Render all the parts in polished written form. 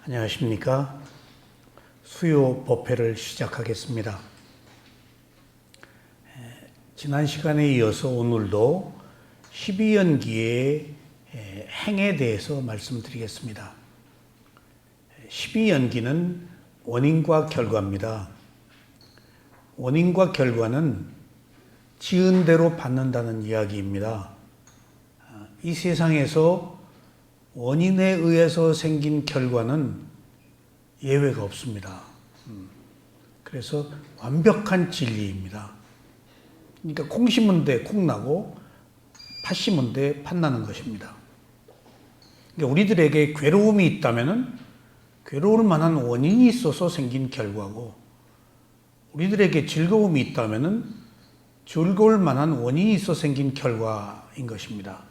안녕하십니까. 수요 법회를 시작하겠습니다. 지난 시간에 이어서 오늘도 12연기의 행에 대해서 말씀드리겠습니다. 12연기는 원인과 결과입니다. 원인과 결과는 지은 대로 받는다는 이야기입니다. 이 세상에서 원인에 의해서 생긴 결과는 예외가 없습니다. 그래서 완벽한 진리입니다. 그러니까 콩 심은 데 콩 나고 팥 심은 데 팥 나는 것입니다. 그러니까 우리들에게 괴로움이 있다면 괴로울 만한 원인이 있어서 생긴 결과고, 우리들에게 즐거움이 있다면 즐거울 만한 원인이 있어 생긴 결과인 것입니다.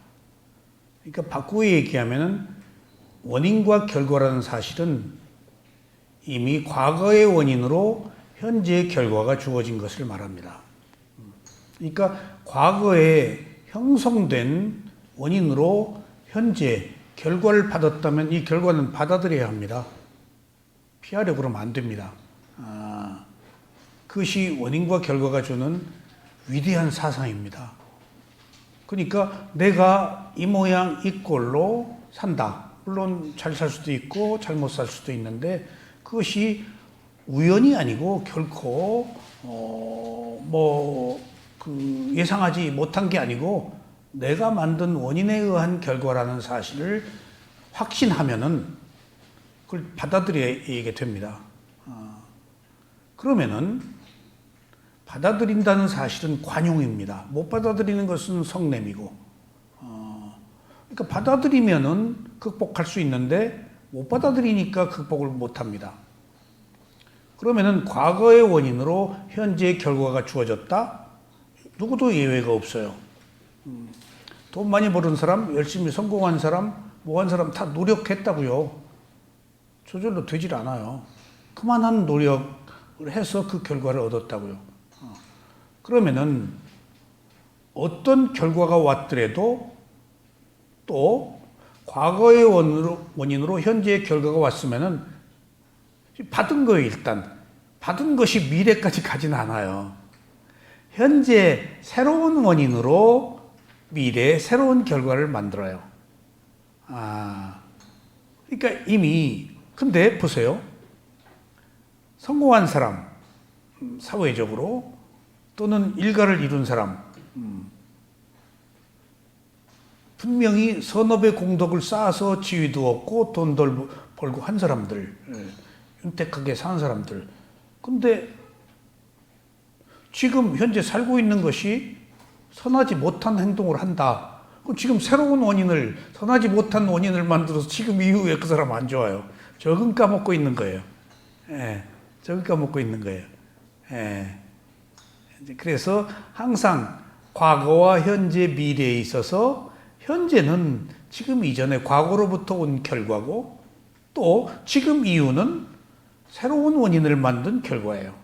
그러니까 바꾸어 얘기하면 원인과 결과라는 사실은 이미 과거의 원인으로 현재의 결과가 주어진 것을 말합니다. 그러니까 과거에 형성된 원인으로 현재 결과를 받았다면 이 결과는 받아들여야 합니다. 피하려고 그러면 안 됩니다. 그것이 원인과 결과가 주는 위대한 사상입니다. 그러니까 내가 이 모양 이 꼴로 산다. 물론 잘 살 수도 있고 잘못 살 수도 있는데 그것이 우연이 아니고 결코 예상하지 못한 게 아니고 내가 만든 원인에 의한 결과라는 사실을 확신하면은 그걸 받아들여야 됩니다. 그러면은 받아들인다는 사실은 관용입니다. 못 받아들이는 것은 성냄이고, 그러니까 받아들이면은 극복할 수 있는데 못 받아들이니까 극복을 못 합니다. 그러면은 과거의 원인으로 현재의 결과가 주어졌다? 누구도 예외가 없어요. 돈 많이 버는 사람, 열심히 성공한 사람, 뭐한 사람 다 노력했다고요. 저절로 되질 않아요. 그만한 노력을 해서 그 결과를 얻었다고요. 그러면은 어떤 결과가 왔더라도 또 과거의 원인으로 현재의 결과가 왔으면은 받은 거예요. 일단 받은 것이 미래까지 가진 않아요. 현재 새로운 원인으로 미래의 새로운 결과를 만들어요. 그러니까 이미, 근데 보세요. 성공한 사람, 사회적으로 또는 일가를 이룬 사람, 분명히 선업의 공덕을 쌓아서 지위도 얻고 돈도 벌고 한 사람들, 윤택하게 사는 사람들. 근데 지금 현재 살고 있는 것이 선하지 못한 행동을 한다. 그럼 지금 새로운 원인을, 선하지 못한 원인을 만들어서 지금 이후에 그 사람 안 좋아요. 적응 까먹고 있는 거예요. 적응 까먹고 있는 거예요. 그래서 항상 과거와 현재, 미래에 있어서 현재는 지금 이전에 과거로부터 온 결과고 또 지금 이후는 새로운 원인을 만든 결과예요.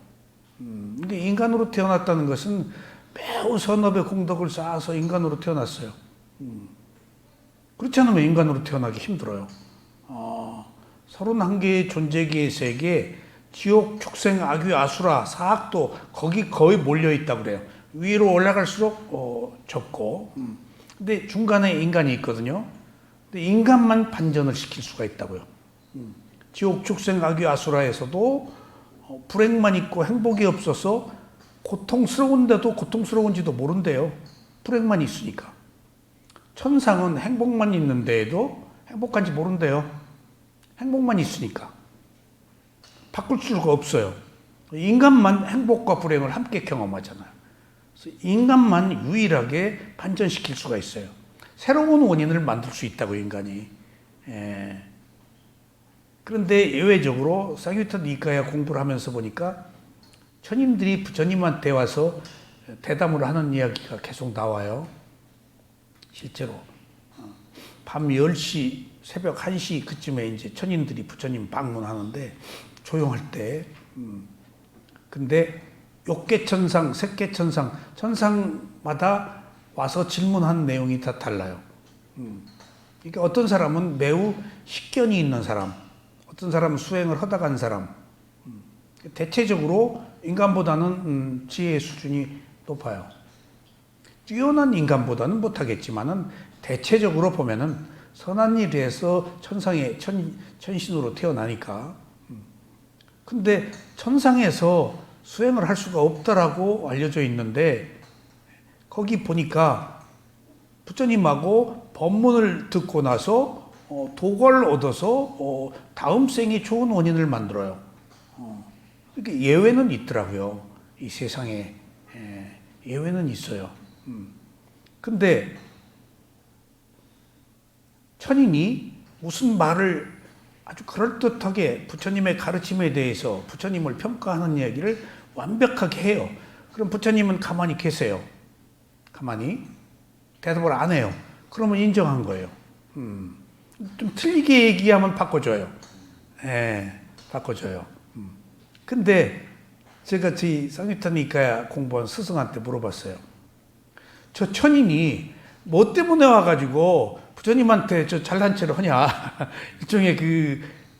근데 인간으로 태어났다는 것은 매우 선업의 공덕을 쌓아서 인간으로 태어났어요. 그렇지 않으면 인간으로 태어나기 힘들어요. 31개의 존재계의 세계, 지옥, 축생, 악귀, 아수라, 사악도 거기 거의 몰려있다고 그래요. 위로 올라갈수록 적고, 근데 중간에 인간이 있거든요. 근데 인간만 반전을 시킬 수가 있다고요. 지옥, 축생, 악귀, 아수라에서도 불행만 있고 행복이 없어서 고통스러운데도 고통스러운지도 모른대요. 불행만 있으니까. 천상은 행복만 있는데도 행복한지 모른대요. 행복만 있으니까. 바꿀 수가 없어요. 인간만 행복과 불행을 함께 경험하잖아요. 그래서 인간만 유일하게 반전시킬 수가 있어요. 새로운 원인을 만들 수 있다고, 인간이. 그런데 예외적으로 쌍유타 니까야 공부를 하면서 보니까 천인들이 부처님한테 와서 대담을 하는 이야기가 계속 나와요. 실제로. 밤 10시, 새벽 1시 그쯤에 이제 천인들이 부처님 방문하는데 조용할 때, 근데 욕계천상, 색계천상, 천상마다 와서 질문한 내용이 다 달라요. 그러니까 어떤 사람은 매우 식견이 있는 사람, 어떤 사람은 수행을 하다 간 사람. 대체적으로 인간보다는 지혜의 수준이 높아요. 뛰어난 인간보다는 못하겠지만은 대체적으로 보면은 선한 일을 해서 천신으로 태어나니까. 근데 천상에서 수행을 할 수가 없다라고 알려져 있는데 거기 보니까 부처님하고 법문을 듣고 나서 도과를 얻어서 다음 생에 좋은 원인을 만들어요. 그러니까 예외는 있더라고요. 이 세상에 예외는 있어요. 근데 천인이 무슨 말을 아주 그럴듯하게 부처님의 가르침에 대해서 부처님을 평가하는 이야기를 완벽하게 해요. 그럼 부처님은 가만히 계세요. 가만히 대답을 안 해요. 그러면 인정한 거예요. 좀 틀리게 얘기하면 바꿔줘요. 바꿔줘요. 근데 제가 저희 쌍유타니까야 공부한 스승한테 물어봤어요. 저 천인이 뭐 때문에 와가지고 부처님한테 저 잘난 체를 하냐. 일종의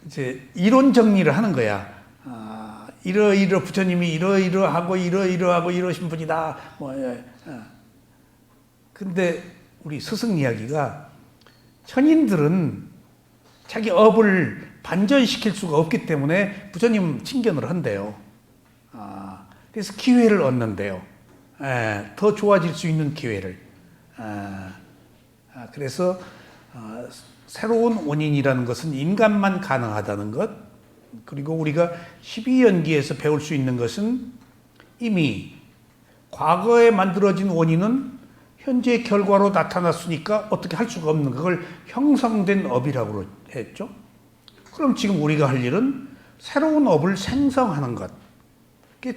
이제 이론 정리를 하는 거야. 이러이러 부처님이 이러이러하고 이러이러하고 이러신 분이다. 근데 우리 스승 이야기가 천인들은 자기 업을 반전시킬 수가 없기 때문에 부처님 칭견을 한대요. 그래서 기회를 얻는데요. 더 좋아질 수 있는 기회를. 그래서 새로운 원인이라는 것은 인간만 가능하다는 것, 그리고 우리가 12연기에서 배울 수 있는 것은 이미 과거에 만들어진 원인은 현재 결과로 나타났으니까 어떻게 할 수가 없는 그걸 형성된 업이라고 했죠. 그럼 지금 우리가 할 일은 새로운 업을 생성하는 것,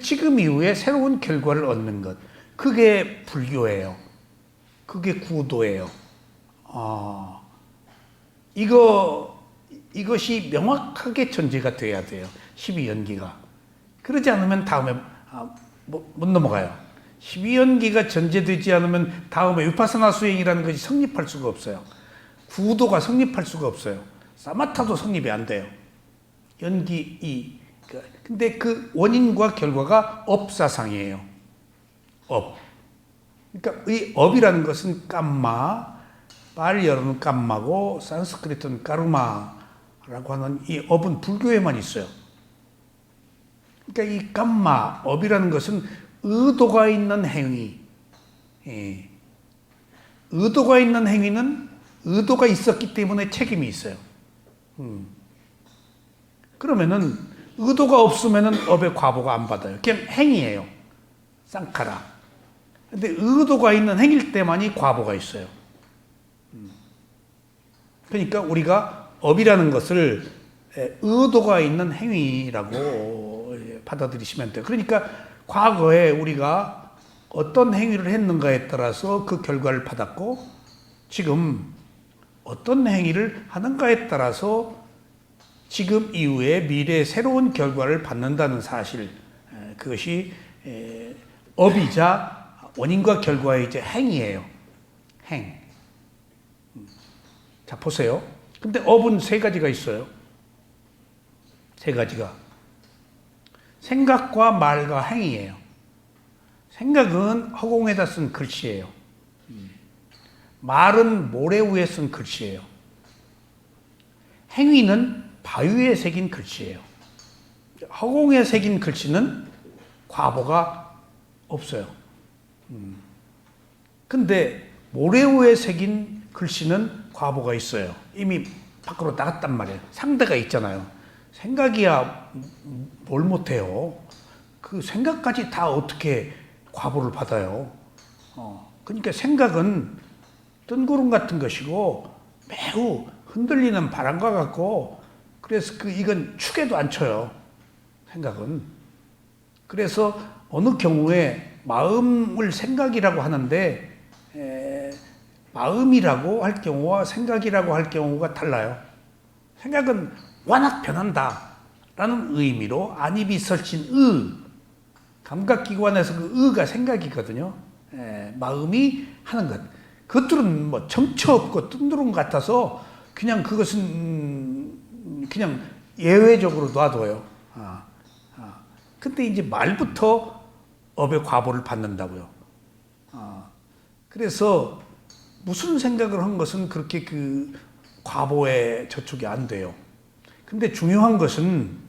지금 이후에 새로운 결과를 얻는 것, 그게 불교예요. 그게 구도예요. 이것이 명확하게 전제가 돼야 돼요. 12연기가. 그러지 않으면 다음에 못 넘어가요. 12연기가 전제되지 않으면 다음에 위파사나 수행이라는 것이 성립할 수가 없어요. 구도가 성립할 수가 없어요. 사마타도 성립이 안 돼요. 연기 2. 근데 그 원인과 결과가 업사상이에요. 업. 그러니까 이 업이라는 것은 깜마, 발리어는 깜마고 산스크리트는 까르마라고 하는 이 업은 불교에만 있어요. 그러니까 이 깜마, 업이라는 것은 의도가 있는 행위. 의도가 있는 행위는 의도가 있었기 때문에 책임이 있어요. 그러면은 의도가 없으면은 업의 과보가 안 받아요. 그냥 행위예요. 쌍카라. 근데 의도가 있는 행위일 때만이 과보가 있어요. 그러니까 우리가 업이라는 것을 의도가 있는 행위라고 받아들이시면 돼요. 그러니까 과거에 우리가 어떤 행위를 했는가에 따라서 그 결과를 받았고, 지금 어떤 행위를 하는가에 따라서 지금 이후에 미래의 새로운 결과를 받는다는 사실, 그것이 업이자 원인과 결과의 이제 행위예요. 행. 자, 보세요. 근데 업은 세 가지가 있어요. 세 가지가. 생각과 말과 행위예요. 생각은 허공에다 쓴 글씨예요. 말은 모래 위에 쓴 글씨예요. 행위는 바위에 새긴 글씨예요. 허공에 새긴 글씨는 과보가 없어요. 근데 모래 위에 새긴 글씨는 과보가 있어요. 이미 밖으로 나갔단 말이에요. 상대가 있잖아요. 생각이야 뭘 못해요. 그 생각까지 다 어떻게 과보를 받아요. 그러니까 생각은 뜬구름 같은 것이고 매우 흔들리는 바람과 같고, 그래서 이건 축에도 안 쳐요. 생각은. 그래서 어느 경우에 마음을 생각이라고 하는데 마음이라고 할 경우와 생각이라고 할 경우가 달라요. 생각은 완악 변한다라는 의미로 안입이 설친 감각기관에서 그 의가 생각이거든요. 마음이 하는 것. 그것들은 뭐 정처 없고 뜬구름 같아서 그냥 그것은 그냥 예외적으로 놔둬요. 근데 이제 말부터 업의 과보를 받는다고요. 그래서 무슨 생각을 한 것은 그렇게 그 과보에 저촉이 안 돼요. 근데 중요한 것은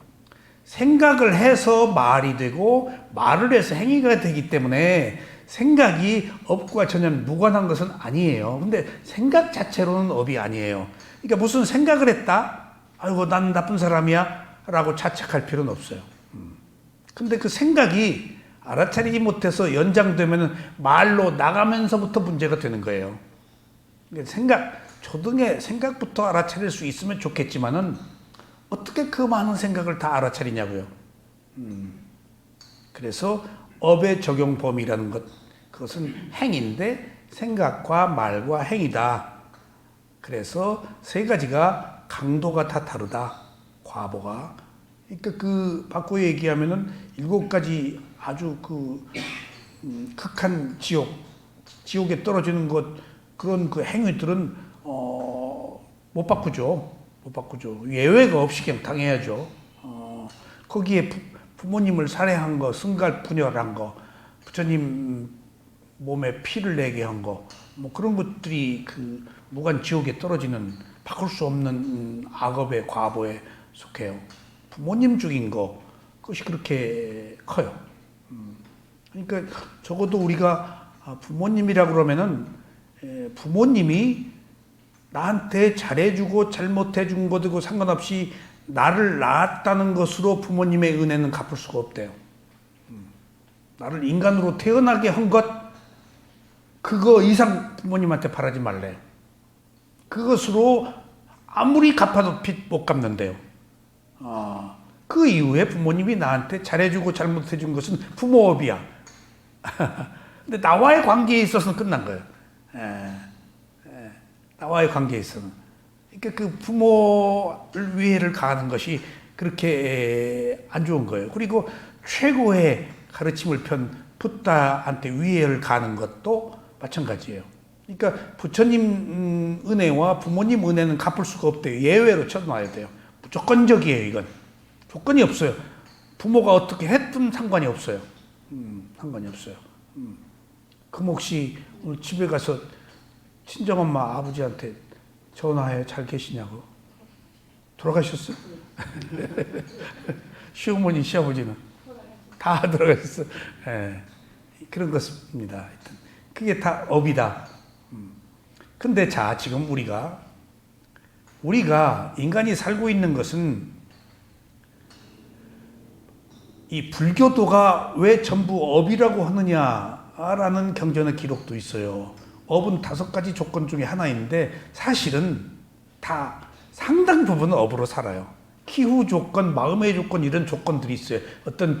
생각을 해서 말이 되고 말을 해서 행위가 되기 때문에 생각이 업과 전혀 무관한 것은 아니에요. 근데 생각 자체로는 업이 아니에요. 그러니까 무슨 생각을 했다? 아이고 난 나쁜 사람이야 라고 자책할 필요는 없어요. 근데 그 생각이 알아차리지 못해서 연장되면 말로 나가면서부터 문제가 되는 거예요. 초등에 생각부터 알아차릴 수 있으면 좋겠지만은 어떻게 그 많은 생각을 다 알아차리냐고요. 그래서 업의 적용 범위라는 것, 그것은 행인데 생각과 말과 행이다. 그래서 세 가지가 강도가 다 다르다. 과보가. 그러니까 그 바꿔 얘기하면은 7가지 아주 극한 지옥에 떨어지는 것, 그런 그 행위들은 못 바꾸죠. 못 바꾸죠. 예외가 없이 그냥 당해야죠. 거기에 부모님을 살해한 거, 승갈 분열한 거, 부처님 몸에 피를 내게 한 거, 뭐 그런 것들이 그 무간 지옥에 떨어지는 바꿀 수 없는 악업의 과보에 속해요. 부모님 죽인 거, 그것이 그렇게 커요. 그러니까 적어도 우리가 부모님이라고 그러면은 부모님이 나한테 잘해주고 잘못해준 것하고 상관없이 나를 낳았다는 것으로 부모님의 은혜는 갚을 수가 없대요. 나를 인간으로 태어나게 한 것, 그거 이상 부모님한테 바라지 말래요. 그것으로 아무리 갚아도 빚 못 갚는데요. 그 이후에 부모님이 나한테 잘해주고 잘못해준 것은 부모업이야. 근데 나와의 관계에 있어서는 끝난 거예요. 나와의 관계에 있어서는. 그러니까 그 부모를 위해를 가하는 것이 그렇게 안 좋은 거예요. 그리고 최고의 가르침을 편 붓다한테 위해를 가하는 것도 마찬가지예요. 그러니까 부처님 은혜와 부모님 은혜는 갚을 수가 없대요. 예외로 쳐놔야 돼요. 무조건적이에요, 이건. 조건이 없어요. 부모가 어떻게 했든 상관이 없어요. 상관이 없어요. 그럼 혹시 오늘 집에 가서 친정엄마 아버지한테 전화해 잘 계시냐고? 돌아가셨어요? 시어머니 시아버지는 다 돌아가셨어요. 네. 그런 것입니다. 하여튼 그게 다 업이다. 근데 자, 지금 우리가 인간이 살고 있는 것은 이 불교도가 왜 전부 업이라고 하느냐라는 경전의 기록도 있어요. 업은 5가지 조건 중에 하나인데 사실은 다 상당 부분은 업으로 살아요. 기후 조건, 마음의 조건 이런 조건들이 있어요. 어떤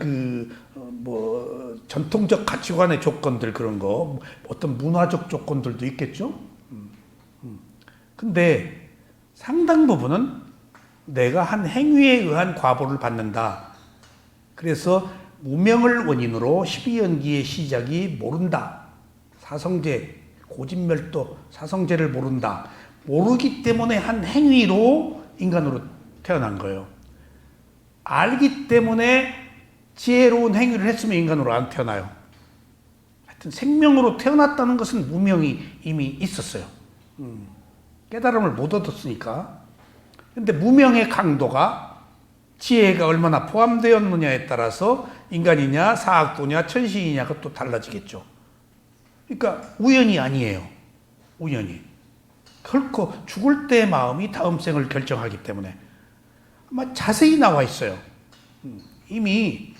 전통적 가치관의 조건들 그런 거, 어떤 문화적 조건들도 있겠죠. 근데 상당 부분은 내가 한 행위에 의한 과보를 받는다. 그래서 무명을 원인으로 12연기의 시작이 모른다. 사성제, 고진멸도, 사성제를 모른다. 모르기 때문에 한 행위로 인간으로 태어난 거예요. 알기 때문에 지혜로운 행위를 했으면 인간으로 안 태어나요. 하여튼 생명으로 태어났다는 것은 무명이 이미 있었어요. 깨달음을 못 얻었으니까. 근데 무명의 강도가 지혜가 얼마나 포함되었느냐에 따라서 인간이냐 사악도냐 천신이냐가 또 달라지겠죠. 그러니까 우연이 아니에요. 우연이. 결코 죽을 때의 마음이 다음 생을 결정하기 때문에 아마 자세히 나와 있어요. 이미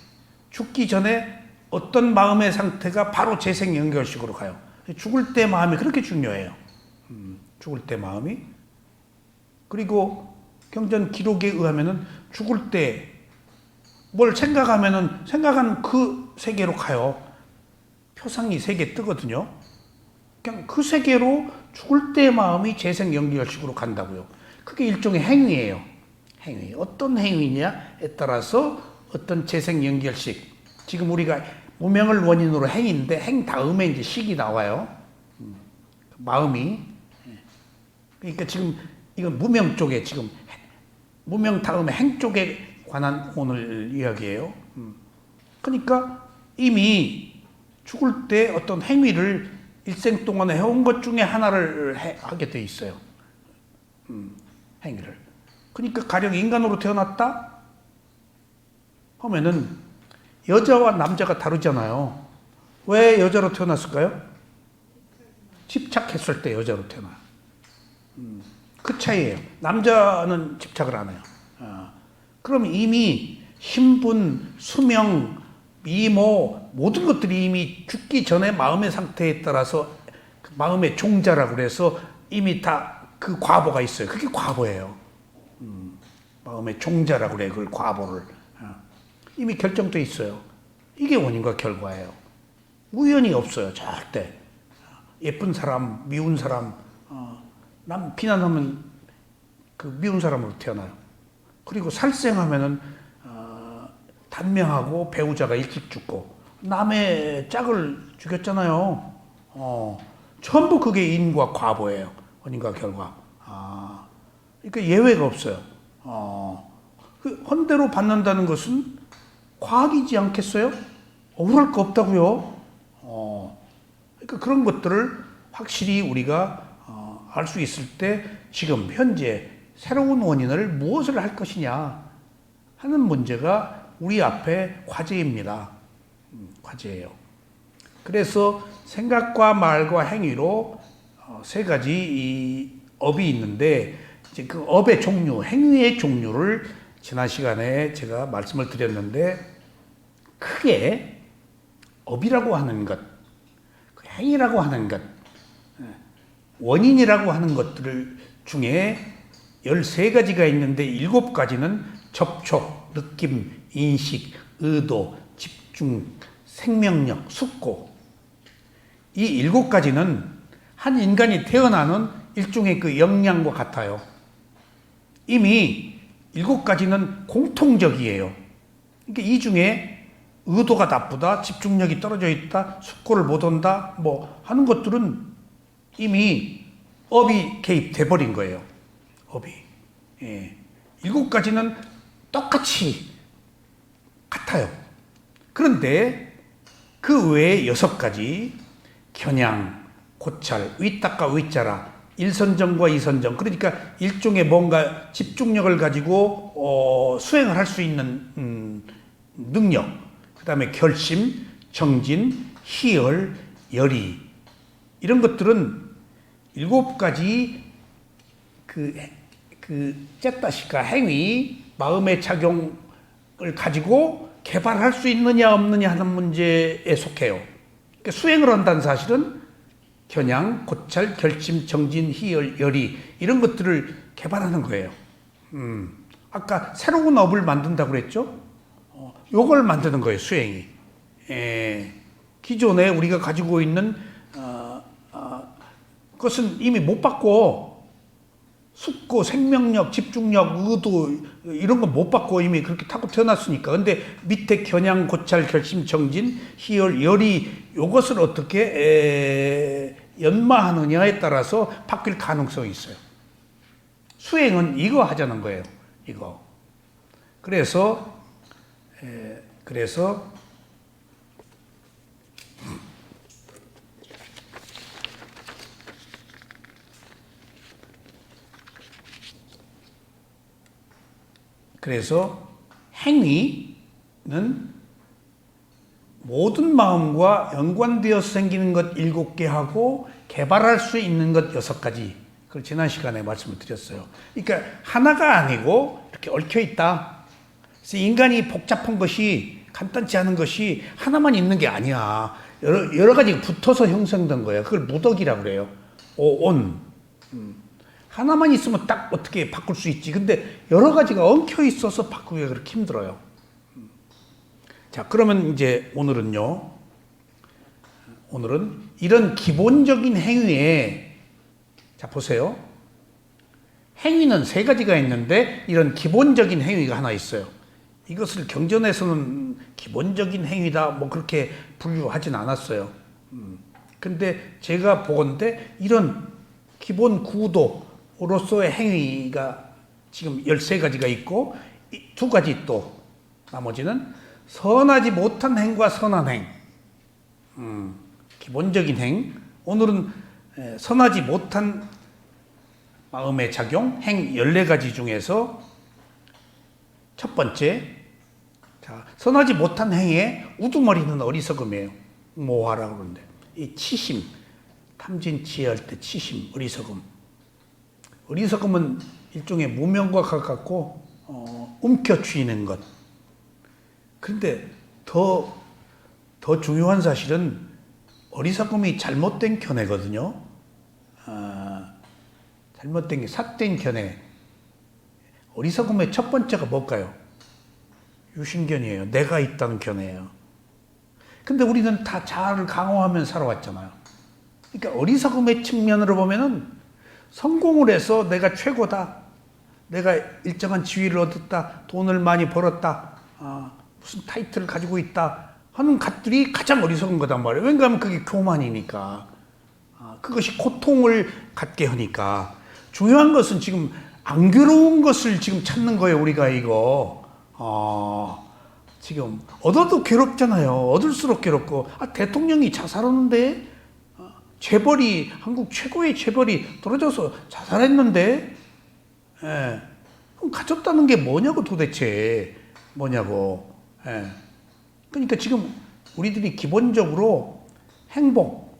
죽기 전에 어떤 마음의 상태가 바로 재생 연결식으로 가요. 죽을 때 마음이 그렇게 중요해요. 죽을 때 마음이. 그리고 경전 기록에 의하면은 죽을 때 뭘 생각하면은 생각한 그 세계로 가요. 표상이 3개 뜨거든요. 그냥 그 세계로 죽을 때 마음이 재생 연결식으로 간다고요. 그게 일종의 행위예요. 행위. 어떤 행위냐에 따라서 어떤 재생 연결식. 지금 우리가 무명을 원인으로 행인데 행 다음에 이제 식이 나와요. 마음이. 그러니까 지금 이건 무명 쪽에 지금 무명 다음에 행 쪽에 관한 오늘 이야기예요. 그러니까 이미 죽을 때 어떤 행위를 일생 동안에 해온 것 중에 하나를 하게 돼 있어요. 행위를. 그러니까 가령 인간으로 태어났다 하면은 여자와 남자가 다르잖아요. 왜 여자로 태어났을까요? 집착했을 때 여자로 태어나요. 그 차이예요. 남자는 집착을 안 해요. 그럼 이미 신분, 수명, 미모 모든 것들이 이미 죽기 전에 마음의 상태에 따라서 그 마음의 종자라고 그래서 이미 다 그 과보가 있어요. 그게 과보예요. 마음의 종자라고 그래. 그걸 과보를. 이미 결정돼 있어요. 이게 원인과 결과예요. 우연이 없어요. 절대. 예쁜 사람, 미운 사람, 남 비난하면 그 미운 사람으로 태어나요. 그리고 살생하면은 단명하고 배우자가 일찍 죽고 남의 짝을 죽였잖아요. 전부 그게 인과 과보예요. 원인과 결과. 그러니까 예외가 없어요. 그 헌대로 받는다는 것은 과학이지 않겠어요? 억울할 거 없다고요. 그러니까 그런 것들을 확실히 우리가 알 수 있을 때 지금 현재 새로운 원인을 무엇을 할 것이냐 하는 문제가 우리 앞에 과제입니다. 과제예요. 그래서 생각과 말과 행위로 세 가지 이 업이 있는데 이제 그 업의 종류, 행위의 종류를 지난 시간에 제가 말씀을 드렸는데 크게 업이라고 하는 것, 행위라고 하는 것, 원인이라고 하는 것들 중에 13가지가 있는데 7가지는 접촉, 느낌, 인식, 의도, 집중, 생명력, 숙고. 이 7가지는 한 인간이 태어나는 일종의 그 역량과 같아요. 이미 7가지는 공통적이에요. 그러니까 이 중에 의도가 나쁘다, 집중력이 떨어져 있다, 숙고를 못 한다, 뭐 하는 것들은 이미 업이 개입돼 버린 거예요. 업이. 7가지는 똑같이 같아요. 그런데 그 외에 6가지 겨냥, 고찰, 위탁과 위자라, 일선정과 이선정, 그러니까 일종의 뭔가 집중력을 가지고 수행을 할 수 있는 능력, 그 다음에 결심, 정진, 희열, 열의 이런 것들은 7가지 그 쨌다시가 행위, 마음의 작용을 가지고 개발할 수 있느냐 없느냐 하는 문제에 속해요. 그러니까 수행을 한다는 사실은 겨냥, 고찰, 결심, 정진, 희열, 열의 이런 것들을 개발하는 거예요. 아까 새로운 업을 만든다고 그랬죠? 요걸 만드는 거예요, 수행이. 기존에 우리가 가지고 있는 것은 이미 못 받고 숙고, 생명력, 집중력, 의도 이런 거 못 받고 이미 그렇게 타고 태어났으니까. 근데 밑에 겨냥, 고찰, 결심, 정진, 희열, 열의 요것을 어떻게 연마하느냐에 따라서 바뀔 가능성이 있어요. 수행은 이거 하자는 거예요. 이거. 그래서 행위는 모든 마음과 연관되어서 생기는 것 7개 하고 개발할 수 있는 것 6가지. 그걸 지난 시간에 말씀을 드렸어요. 그러니까 하나가 아니고 이렇게 얽혀 있다. 그래서 인간이 복잡한 것이 간단치 않은 것이 하나만 있는 게 아니야. 여러 가지가 붙어서 형성된 거예요. 그걸 무덕이라고 그래요. 온. 하나만 있으면 딱 어떻게 바꿀 수 있지. 근데 여러 가지가 엉켜 있어서 바꾸기가 그렇게 힘들어요. 자, 그러면 이제 오늘은 이런 기본적인 행위에, 자, 보세요. 행위는 3가지가 있는데 이런 기본적인 행위가 하나 있어요. 이것을 경전에서는 기본적인 행위다 뭐 그렇게 분류하진 않았어요. 근데 제가 보건대 이런 기본 구도로서의 행위가 지금 13가지가 있고 이 2가지 또 나머지는 선하지 못한 행과 선한 행. 기본적인 행. 오늘은 선하지 못한 마음의 작용, 행 14가지 중에서 첫 번째, 자, 선하지 못한 행의 우두머리는 어리석음이에요. 모하라고 그러는데, 이 치심, 탐진치할 때 치심, 어리석음. 어리석음은 일종의 무명과 가깝고 움켜쥐는 것. 그런데 더 중요한 사실은 어리석음이 잘못된 견해거든요. 잘못된 게 삿된 견해. 어리석음의 첫 번째가 뭘까요? 유신견이에요. 내가 있다는 견해예요. 근데 우리는 다 자아를 강화하면 살아왔잖아요. 그러니까 어리석음의 측면으로 보면은 성공을 해서 내가 최고다. 내가 일정한 지위를 얻었다. 돈을 많이 벌었다. 무슨 타이틀을 가지고 있다. 하는 것들이 가장 어리석은 거단 말이에요. 왜냐하면 그게 교만이니까. 그것이 고통을 갖게 하니까. 중요한 것은 지금 안 괴로운 것을 지금 찾는 거예요. 우리가 이거. 지금 얻어도 괴롭잖아요. 얻을수록 괴롭고. 대통령이 자살하는데 재벌이 한국 최고의 재벌이 떨어져서 자살했는데 그럼 가졌다는 게 뭐냐고 도대체. 뭐냐고. 그러니까 지금 우리들이 기본적으로 행복,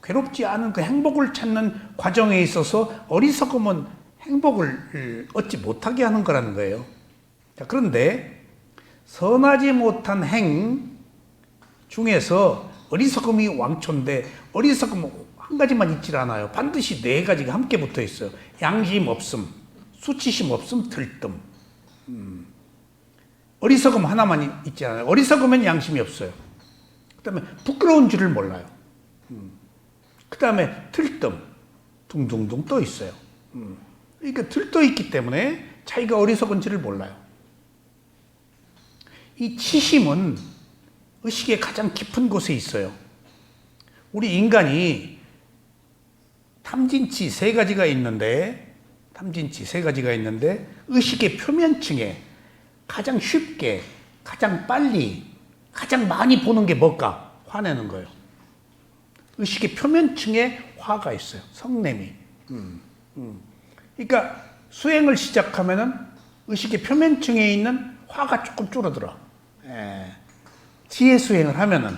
괴롭지 않은 그 행복을 찾는 과정에 있어서 어리석음은 행복을 얻지 못하게 하는 거라는 거예요. 자, 그런데 선하지 못한 행 중에서 어리석음이 왕초인데 어리석음은 한 가지만 있질 않아요. 반드시 4가지가 함께 붙어 있어요. 양심 없음, 수치심 없음, 들뜸. 어리석음 하나만 있지 않아요. 어리석으면 양심이 없어요. 그 다음에 부끄러운 줄을 몰라요. 그 다음에 들뜸, 둥둥둥 떠 있어요. 그러니까 들떠 있기 때문에 자기가 어리석은지를 몰라요. 이 치심은 의식의 가장 깊은 곳에 있어요. 우리 인간이 탐진치 3가지가 있는데, 의식의 표면층에 가장 쉽게, 가장 빨리, 가장 많이 보는 게 뭘까? 화내는 거예요. 의식의 표면층에 화가 있어요. 성냄이. 그러니까 수행을 시작하면은 의식의 표면층에 있는 화가 조금 줄어들어. 지혜 수행을 하면은,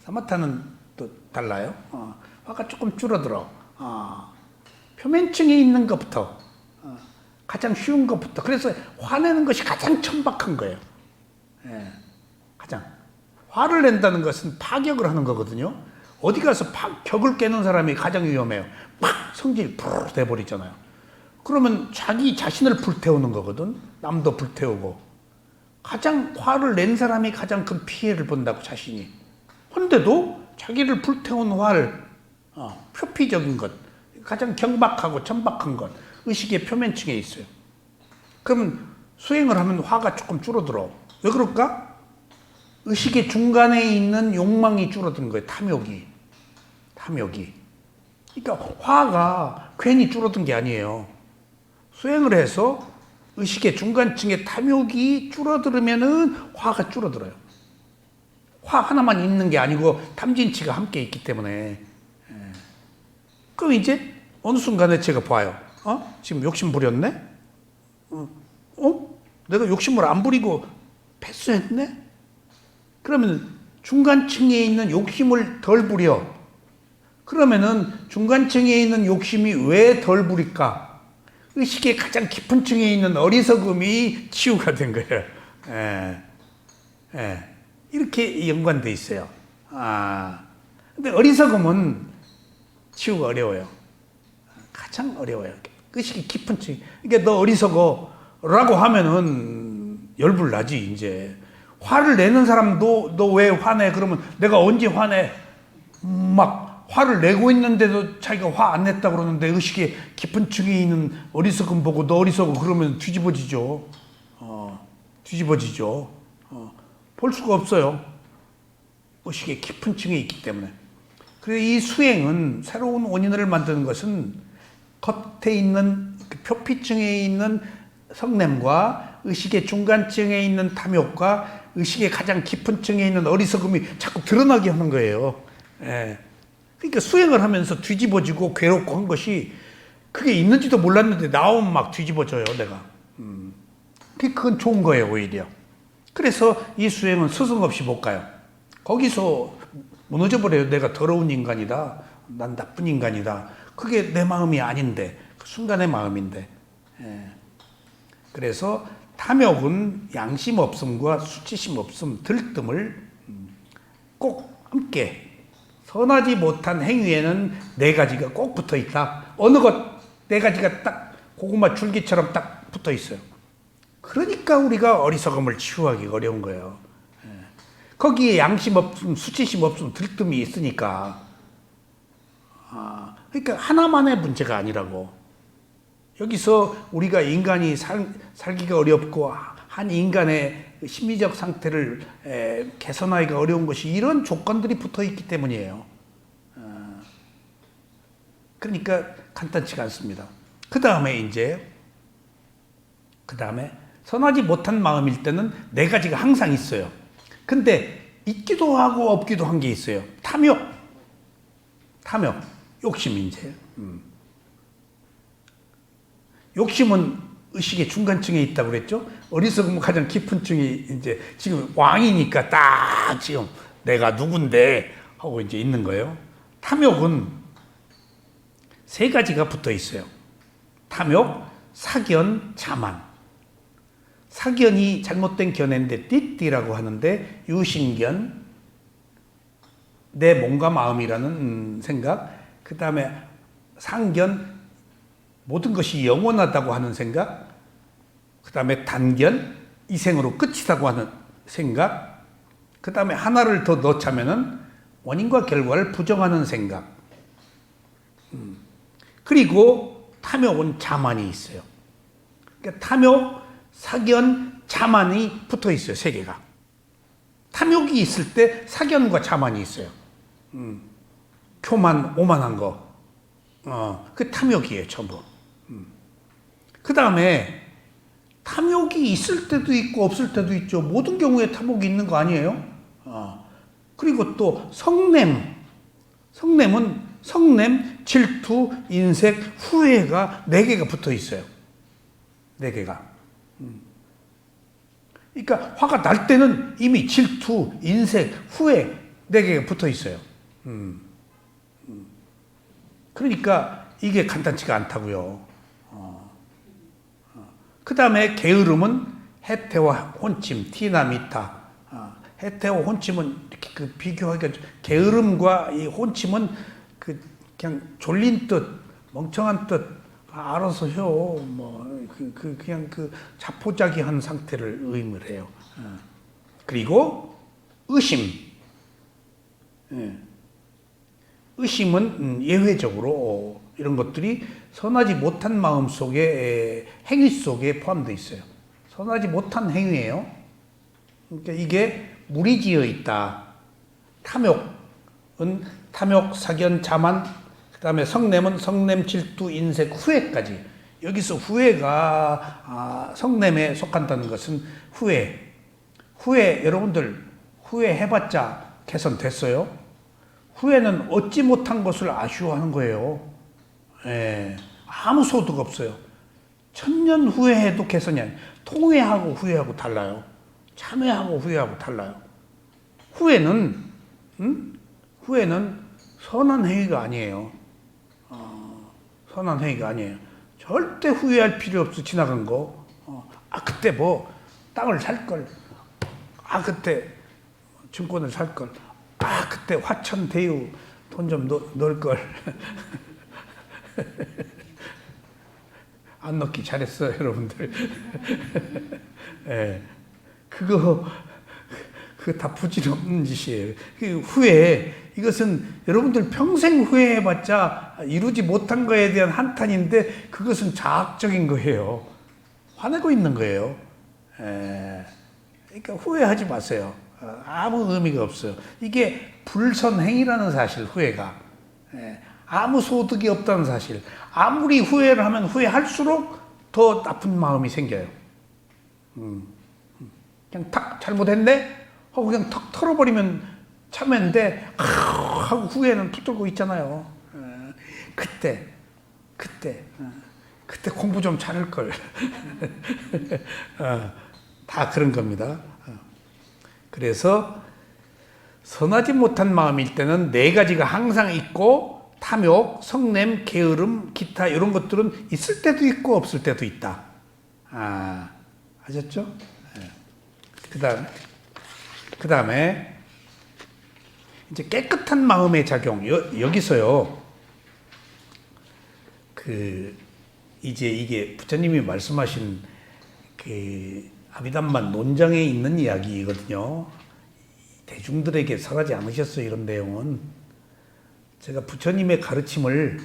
사마타는 또 달라요. 화가 조금 줄어들어. 표면층에 있는 것부터, 가장 쉬운 것부터. 그래서 화내는 것이 가장 천박한 거예요. 가장. 화를 낸다는 것은 파격을 하는 거거든요. 어디 가서 격을 깨는 사람이 가장 위험해요. 막 성질이 부르르 돼버리잖아요. 그러면 자기 자신을 불태우는 거거든. 남도 불태우고. 가장 화를 낸 사람이 가장 큰 피해를 본다고 자신이. 근데도 자기를 불태운 화를 표피적인 것, 가장 경박하고 천박한 것, 의식의 표면층에 있어요. 그러면 수행을 하면 화가 조금 줄어들어. 왜 그럴까? 의식의 중간에 있는 욕망이 줄어드는 거예요. 탐욕이. 그러니까 화가 괜히 줄어든 게 아니에요. 수행을 해서 의식의 중간층에 탐욕이 줄어들으면은 화가 줄어들어요. 화 하나만 있는 게 아니고 탐진치가 함께 있기 때문에. 그럼 이제 어느 순간에 제가 봐요. 지금 욕심 부렸네? 내가 욕심을 안 부리고 패스했네? 그러면 중간층에 있는 욕심을 덜 부려. 그러면은 중간층에 있는 욕심이 왜 덜 부릴까? 의식의 가장 깊은 층에 있는 어리석음이 치유가 된 거예요. 이렇게 연관돼 있어요. 근데 어리석음은 치유가 어려워요. 가장 어려워요. 의식이 깊은 층. 그러니까 너 어리석어 라고 하면은 열불 나지, 이제. 화를 내는 사람도 너 왜 화내? 그러면 내가 언제 화내? 막 화를 내고 있는데도 자기가 화 안 냈다 그러는데 의식의 깊은 층에 있는 어리석음 보고 너 어리석어 그러면 뒤집어지죠. 볼 수가 없어요. 의식의 깊은 층에 있기 때문에. 그래서 이 수행은 새로운 원인을 만드는 것은 겉에 있는 그 표피층에 있는 성냄과 의식의 중간층에 있는 탐욕과 의식의 가장 깊은 층에 있는 어리석음이 자꾸 드러나게 하는 거예요. 예. 그러니까 수행을 하면서 뒤집어지고 괴롭고 한 것이 그게 있는지도 몰랐는데 나오면 막 뒤집어져요, 내가. 그건 좋은 거예요, 오히려. 그래서 이 수행은 스승 없이 못 가요. 거기서 무너져버려요. 내가 더러운 인간이다. 난 나쁜 인간이다. 그게 내 마음이 아닌데, 그 순간의 마음인데. 예. 그래서 탐욕은 양심 없음과 수치심 없음, 들뜸을 꼭 함께, 선하지 못한 행위에는 네 가지가 꼭 붙어 있다. 어느 것 네 가지가 딱 고구마 줄기처럼 딱 붙어 있어요. 그러니까 우리가 어리석음을 치유하기 어려운 거예요. 거기에 양심 없음, 수치심 없음, 들뜸이 있으니까. 그러니까 하나만의 문제가 아니라고. 여기서 우리가 인간이 살기가 어렵고 한 인간의 심리적 상태를 개선하기가 어려운 것이 이런 조건들이 붙어 있기 때문이에요. 그러니까 간단치가 않습니다. 그 다음에 선하지 못한 마음일 때는 네 가지가 항상 있어요. 근데 있기도 하고 없기도 한 게 있어요. 탐욕, 욕심 이제. 욕심은 의식의 중간층에 있다고 그랬죠. 어리석음은 가장 깊은 층이 이제 지금 왕이니까 딱 지금 내가 누군데 하고 이제 있는 거예요. 탐욕은 세 가지가 붙어 있어요. 탐욕, 사견, 자만. 사견이 잘못된 견해인데 띠띠라고 하는데 유신견, 내 몸과 마음이라는 생각, 그 다음에 상견, 모든 것이 영원하다고 하는 생각, 그 다음에 단견, 이 생으로 끝이라고 하는 생각, 그 다음에 하나를 더 넣자면은 원인과 결과를 부정하는 생각. 그리고 탐욕은 자만이 있어요. 그러니까 탐욕, 사견, 자만이 붙어 있어요. 세 개가. 탐욕이 있을 때 사견과 자만이 있어요. 교만, 오만한 거. 그 탐욕이에요, 전부. 그 다음에 탐욕이 있을 때도 있고 없을 때도 있죠. 모든 경우에 탐욕이 있는 거 아니에요? 그리고 또 성냄은 성냄, 질투, 인색, 후회가 네 개가 붙어 있어요. 네 개가. 그러니까 화가 날 때는 이미 질투, 인색, 후회 네 개가 붙어 있어요. 그러니까 이게 간단치가 않다고요. 그 다음에 게으름은 해태와 혼침, 티나 미타. 해태와 혼침은 이렇게 비교하기가, 게으름과 이 혼침은 그냥 졸린 뜻, 멍청한 뜻, 알아서 혀, 그냥 자포자기한 상태를 의미해요. 그리고 의심. 의심은 예외적으로 이런 것들이 선하지 못한 마음 속에, 행위 속에 포함되어 있어요. 선하지 못한 행위예요. 그러니까 이게 무리지어 있다. 탐욕은 탐욕, 사견, 자만, 그 다음에 성냄은 성냄, 질투, 인색, 후회까지. 여기서 후회가 성냄에 속한다는 것은 후회, 여러분들 후회해봤자 개선됐어요? 후회는 얻지 못한 것을 아쉬워하는 거예요. 아무 소득 없어요. 천년 후회해도 개선이 아니에요. 통회하고 후회하고 달라요. 참회하고 후회하고 달라요. 후회는 선한 행위가 아니에요. 선한 행위가 아니에요. 절대 후회할 필요 없어. 지나간 거. 그때 땅을 살 걸. 그때 증권을 살 걸. 그때 화천 대유 돈 좀 넣을 걸. 안 넣기 잘했어, 여러분들. 그거 다 부질없는 짓이에요. 후회, 이것은 여러분들 평생 후회해봤자 이루지 못한 거에 대한 한탄인데 그것은 자학적인 거예요. 화내고 있는 거예요. 그러니까 후회하지 마세요. 아무 의미가 없어요. 이게 불선행이라는 사실, 후회가. 아무 소득이 없다는 사실. 아무리 후회를 하면 후회할수록 더 나쁜 마음이 생겨요. 그냥 탁 잘못했네 하고 그냥 턱 털어버리면 참했는데 하고 후회는 붙들고 있잖아요. 그때 공부 좀 잘할 걸. 다 그런 겁니다. 그래서 선하지 못한 마음일 때는 네 가지가 항상 있고 탐욕, 성냄, 게으름, 기타 이런 것들은 있을 때도 있고 없을 때도 있다. 아셨죠? 그 다음에 이제 깨끗한 마음의 작용. 여기서요. 이제 이게 부처님이 말씀하신 아비담만 논장에 있는 이야기거든요. 대중들에게 설하지 않으셨어요. 이런 내용은. 제가 부처님의 가르침을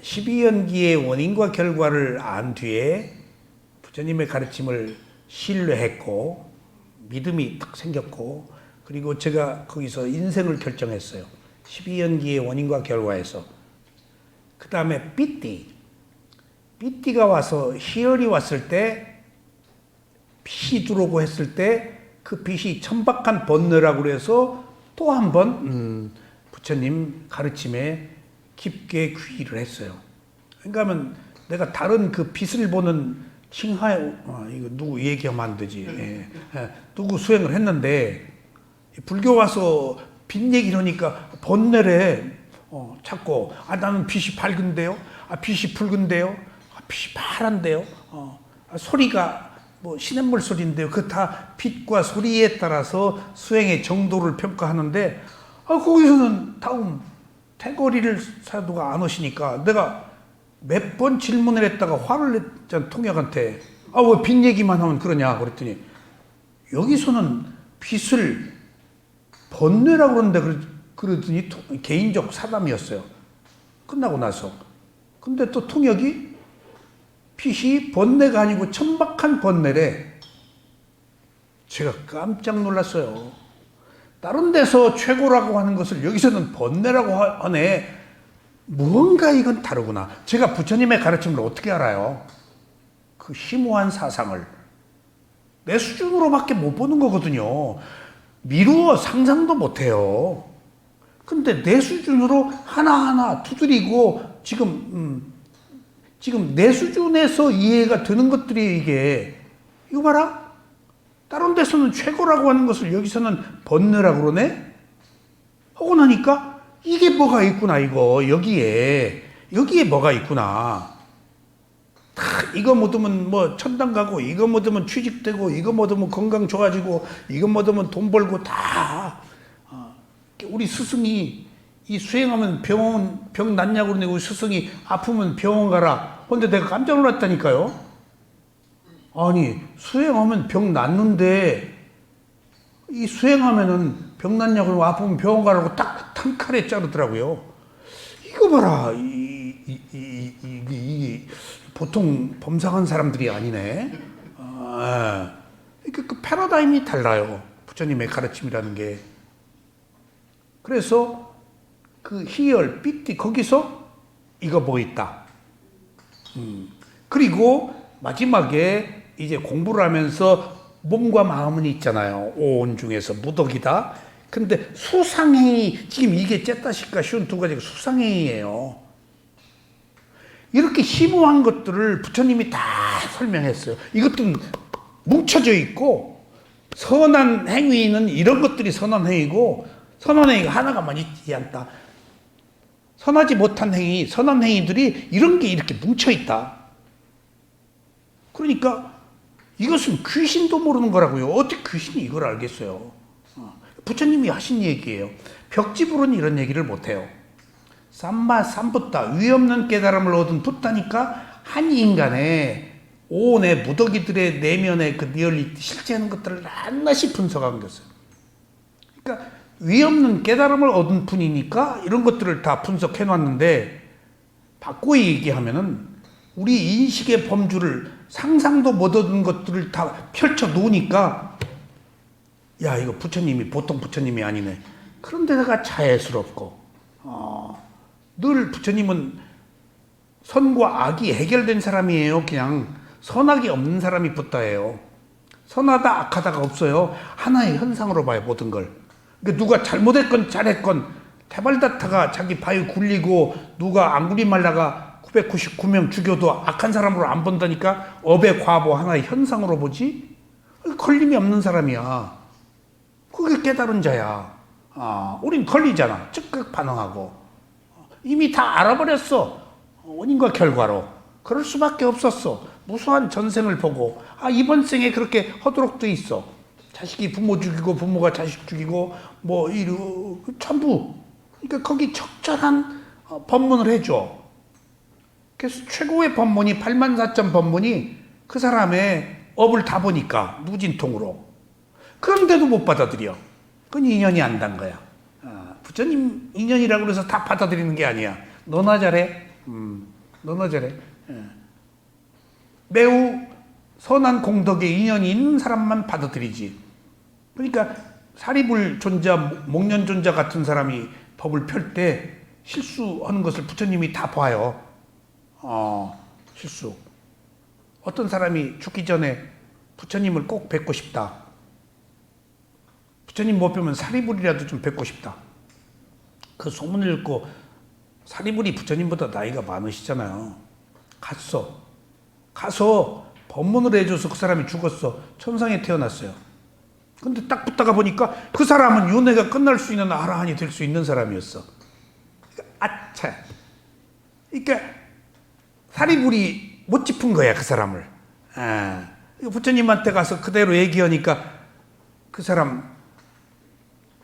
12연기의 원인과 결과를 안 뒤에 부처님의 가르침을 신뢰했고 믿음이 딱 생겼고 그리고 제가 거기서 인생을 결정했어요. 12연기의 원인과 결과에서. 그 다음에 삐띠가 와서 희열이 왔을 때 빛이 들어오고 했을 때 그 빛이 천박한 번뇌라고 그래서 또 한 번 부처님 가르침에 깊게 귀의를 했어요. 그러니까 하면 내가 다른 그 빛을 보는 칭하에 이거 누구 얘기하면 안 되지. 누구 수행을 했는데 불교 와서 빛 얘기를 하니까 번뇌래. 찾고 나는 빛이 밝은데요. 빛이 붉은데요. 빛이 파란데요. 소리가 뭐 시냇물 소리인데요. 그 다 빛과 소리에 따라서 수행의 정도를 평가하는데 거기서는 다음 태거리를 사도가 안 오시니까 내가 몇 번 질문을 했다가 화를 냈잖아. 통역한테. 왜 빛 얘기만 하면 그러냐 그랬더니 여기서는 빛을 번뇌라고 그러는데 그러더니 개인적 사담이었어요. 끝나고 나서. 근데 또 통역이 빛이 번뇌가 아니고 천박한 번뇌래. 제가 깜짝 놀랐어요. 다른 데서 최고라고 하는 것을 여기서는 번뇌라고 하네. 무언가 이건 다르구나. 제가 부처님의 가르침을 어떻게 알아요? 그 심오한 사상을. 내 수준으로밖에 못 보는 거거든요. 미루어 상상도 못해요. 근데 내 수준으로 하나하나 두드리고 지금 내 수준에서 이해가 되는 것들이 이거 봐라. 다른 데서는 최고라고 하는 것을 여기서는 번뇌라고 그러네? 하고 나니까 이게 뭐가 있구나 이거. 여기에 뭐가 있구나. 다 이거 못 얻으면 뭐 천당 가고 이거 못 얻으면 취직되고 이거 못 얻으면 건강 좋아지고 이거 못 얻으면 돈 벌고 다 우리 스승이 이 수행하면 병 낫냐고 그러는데 우리 스승이 아프면 병원 가라. 근데 내가 깜짝 놀랐다니까요. 아니 수행하면 병 낫는데 이 수행하면은 병 낫냐고 그러고 아프면 병원 가라고 딱 단칼에 자르더라고요. 이거 봐라. 이 보통 범상한 사람들이 아니네. 그 패러다임이 달라요. 부처님의 가르침이라는 게. 그래서 그 희열, 삐띠 거기서 이거 뭐 있다. 그리고 마지막에 이제 공부를 하면서 몸과 마음은 있잖아요. 오온 중에서 무덕이다. 근데 수상행위, 지금 이게 째따시까 쉬운 두 가지가 수상행위예요. 이렇게 심오한 것들을 부처님이 다 설명했어요. 이것들은 뭉쳐져 있고 선한 행위는 이런 것들이 선한 행위고 선한 행위가 하나가만 있지 않다. 선하지 못한 행위, 선한 행위들이 이런 게 이렇게 뭉쳐있다. 그러니까 이것은 귀신도 모르는 거라고요. 어떻게 귀신이 이걸 알겠어요. 부처님이 하신 얘기예요. 벽지불은 이런 얘기를 못해요. 삼붓다, 위없는 깨달음을 얻은 붓다니까 한 인간의 오온의 무더기들의 내면의 그 리얼리티, 실제하는 것들을 낱낱이 분석한 것을. 그러니까 위없는 깨달음을 얻은 분이니까 이런 것들을 다 분석해 놨는데 바꾸어 얘기하면은 우리 인식의 범주를 상상도 못 얻은 것들을 다 펼쳐 놓으니까 야 이거 부처님이 보통 부처님이 아니네. 그런데다가 자애스럽고 늘 부처님은 선과 악이 해결된 사람이에요. 그냥 선악이 없는 사람이 붓다예요. 선하다 악하다가 없어요. 하나의 현상으로 봐요, 모든 걸. 그러니까 누가 잘못했건 잘했건 태발다타가 자기 바위 굴리고 누가 안구리말라가 999명 죽여도 악한 사람으로 안 본다니까. 업의 과보 하나의 현상으로 보지. 걸림이 없는 사람이야. 그게 깨달은 자야. 우린 걸리잖아. 즉각 반응하고. 이미 다 알아버렸어. 원인과 결과로. 그럴 수밖에 없었어. 무수한 전생을 보고 이번 생에 그렇게 하도록 돼 있어. 자식이 부모 죽이고 부모가 자식 죽이고 뭐 이루 전부. 그러니까 거기 적절한 법문을 해줘. 그래서 최고의 법문이 84,000 법문이 그 사람의 업을 다 보니까 누진통으로. 그런데도 못 받아들여. 그건 인연이 안 단 거야. 부처님 인연이라고 해서 다 받아들이는 게 아니야. 너나 잘해. 너나 잘해. 매우 선한 공덕에 인연이 있는 사람만 받아들이지. 그러니까 사리불 존자, 목련 존자 같은 사람이 법을 펼 때 실수하는 것을 부처님이 다 봐요. 실수. 어떤 사람이 죽기 전에 부처님을 꼭 뵙고 싶다. 부처님 못 뵈면 사리불이라도 좀 뵙고 싶다. 그 소문을 읽고 사리불이 부처님보다 나이가 많으시잖아요. 가서 법문을 해줘서 그 사람이 죽었어. 천상에 태어났어요. 근데 딱 붙다가 보니까 그 사람은 윤회가 끝날 수 있는 아라한이 될 수 있는 사람이었어. 아차. 그러니까 사리불이 못 짚은 거야, 그 사람을. 부처님한테 가서 그대로 얘기하니까 그 사람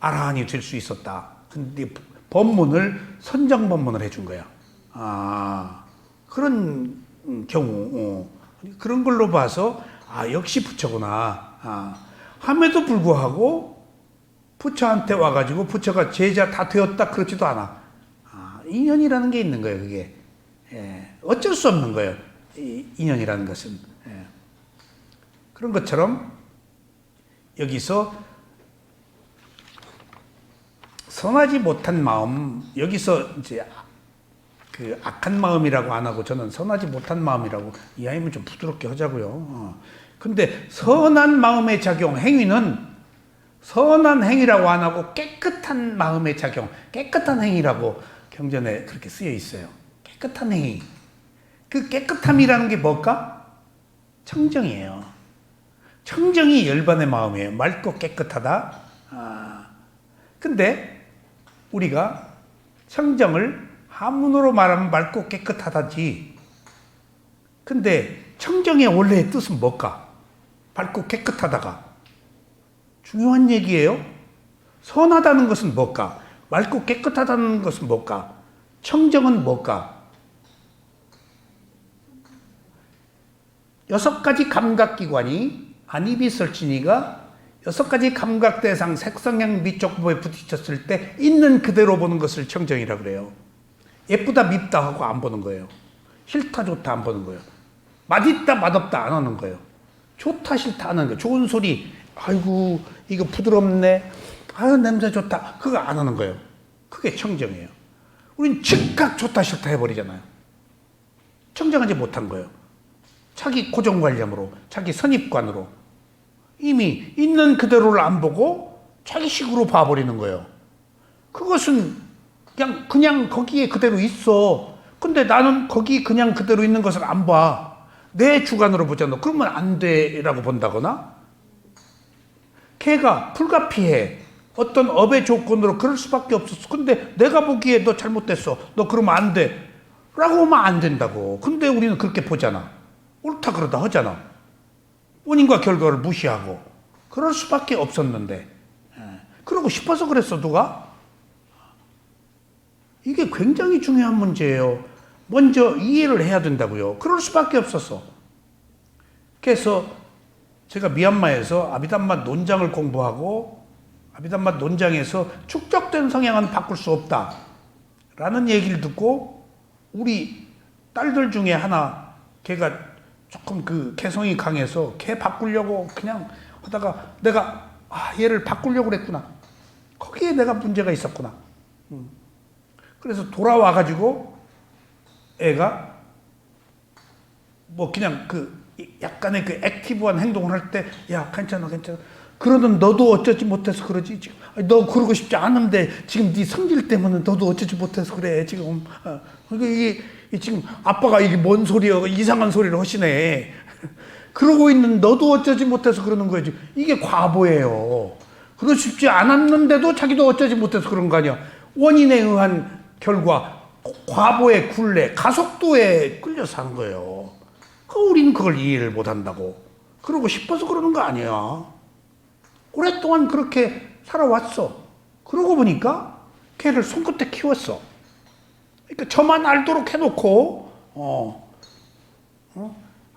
아라한이 될 수 있었다. 근데 법문을 선정 법문을 해준 거야. 그런 경우 그런 걸로 봐서 역시 부처구나. 함에도 불구하고 부처한테 와가지고 부처가 제자 다 되었다 그렇지도 않아. 인연이라는 게 있는 거예요. 그게 어쩔 수 없는 거예요. 인연이라는 것은. 그런 것처럼 여기서 선하지 못한 마음, 여기서 이제 그 악한 마음이라고 안 하고 저는 선하지 못한 마음이라고 이해하면 좀 부드럽게 하자고요. 근데 선한 마음의 작용, 행위는 선한 행위라고 안 하고 깨끗한 마음의 작용, 깨끗한 행위라고 경전에 그렇게 쓰여 있어요. 깨끗한 행위. 그 깨끗함이라는 게 뭘까? 청정이에요. 청정이 열반의 마음이에요. 맑고 깨끗하다. 근데 우리가 청정을 한문으로 말하면 맑고 깨끗하다지. 근데 청정의 원래의 뜻은 뭘까? 밝고 깨끗하다가. 중요한 얘기예요. 선하다는 것은 뭘까? 맑고 깨끗하다는 것은 뭘까? 청정은 뭘까? 6가지 감각기관이 안입이 설치니가 6가지 감각 대상 색성향 미촉법에 부딪혔을 때 있는 그대로 보는 것을 청정이라고 그래요. 예쁘다 밉다 하고 안 보는 거예요. 싫다 좋다 안 보는 거예요. 맛있다 맛없다 안 하는 거예요. 좋다 싫다 안 하는 거예요. 좋은 소리, 아이고 이거 부드럽네, 아유 냄새 좋다, 그거 안 하는 거예요. 그게 청정이에요. 우린 즉각 좋다 싫다 해버리잖아요. 청정하지 못한 거예요. 자기 고정관념으로, 자기 선입관으로 이미 있는 그대로를 안 보고 자기식으로 봐버리는 거예요. 그것은 그냥 거기에 그대로 있어. 근데 나는 거기 그냥 그대로 있는 것을 안 봐. 내 주관으로 보잖아. 그러면 안 돼라고 본다거나, 걔가 불가피해. 어떤 업의 조건으로 그럴 수밖에 없었어. 근데 내가 보기에 너 잘못됐어. 너 그러면 안 돼. 라고 하면 안 된다고. 근데 우리는 그렇게 보잖아. 옳다 그러다 하잖아. 원인과 결과를 무시하고. 그럴 수밖에 없었는데. 그러고 싶어서 그랬어, 누가? 이게 굉장히 중요한 문제예요. 먼저 이해를 해야 된다고요. 그럴 수밖에 없었어. 그래서 제가 미얀마에서 아비담마 논장을 공부하고 아비담마 논장에서 축적된 성향은 바꿀 수 없다 라는 얘기를 듣고 우리 딸들 중에 하나, 걔가 조금 그 개성이 강해서 걔 바꾸려고 그냥 하다가 내가 얘를 바꾸려고 그랬구나. 거기에 내가 문제가 있었구나. 그래서 돌아와가지고 애가 뭐 그냥 그 약간의 그 액티브한 행동을 할 때, 야, 괜찮아, 괜찮아. 그러는 너도 어쩌지 못해서 그러지. 지금 너 그러고 싶지 않은데 지금 네 성질 때문에 너도 어쩌지 못해서 그래. 지금 이게 지금 아빠가 이게 뭔 소리야? 이상한 소리를 하시네. 그러고 있는 너도 어쩌지 못해서 그러는 거지. 이게 과보예요. 그러고 싶지 않았는데도 자기도 어쩌지 못해서 그런 거 아니야. 원인에 의한 결과, 과보의 굴레, 가속도에 끌려서 한 거예요. 우리는 그걸 이해를 못 한다고. 그러고 싶어서 그러는 거 아니야. 오랫동안 그렇게 살아왔어. 그러고 보니까 걔를 손끝에 키웠어. 그러니까 저만 알도록 해놓고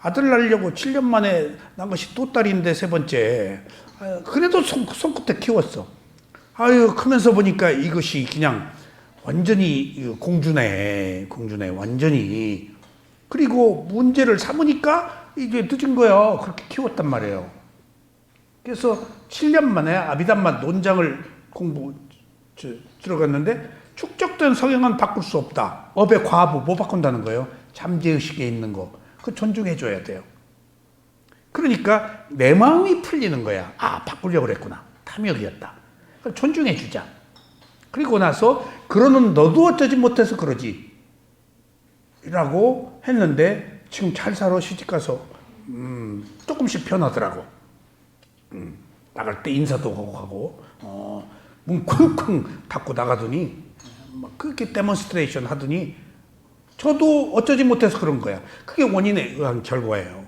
아들 낳으려고 7년 만에 난 것이 또 딸인데 세 번째. 그래도 손끝에 키웠어. 아유, 크면서 보니까 이것이 그냥 완전히 공주네, 완전히. 그리고 문제를 삼으니까 이제 늦은 거야. 그렇게 키웠단 말이에요. 그래서 7년 만에 아비담만 논장을 들어갔는데, 축적된 성향은 바꿀 수 없다. 업의 과부 뭐 바꾼다는 거예요? 잠재의식에 있는 거. 그거 존중해줘야 돼요. 그러니까 내 마음이 풀리는 거야. 아, 바꾸려고 그랬구나. 탐욕이었다. 존중해주자. 그리고 나서 그러는 너도 어쩌지 못해서 그러지 라고 했는데, 지금 잘 살아. 시집가서 조금씩 변하더라고. 나갈 때 인사도 하고 문 쿵쿵 닫고 나가더니 막 그렇게 데몬스트레이션 하더니, 저도 어쩌지 못해서 그런 거야. 그게 원인에 의한 결과예요.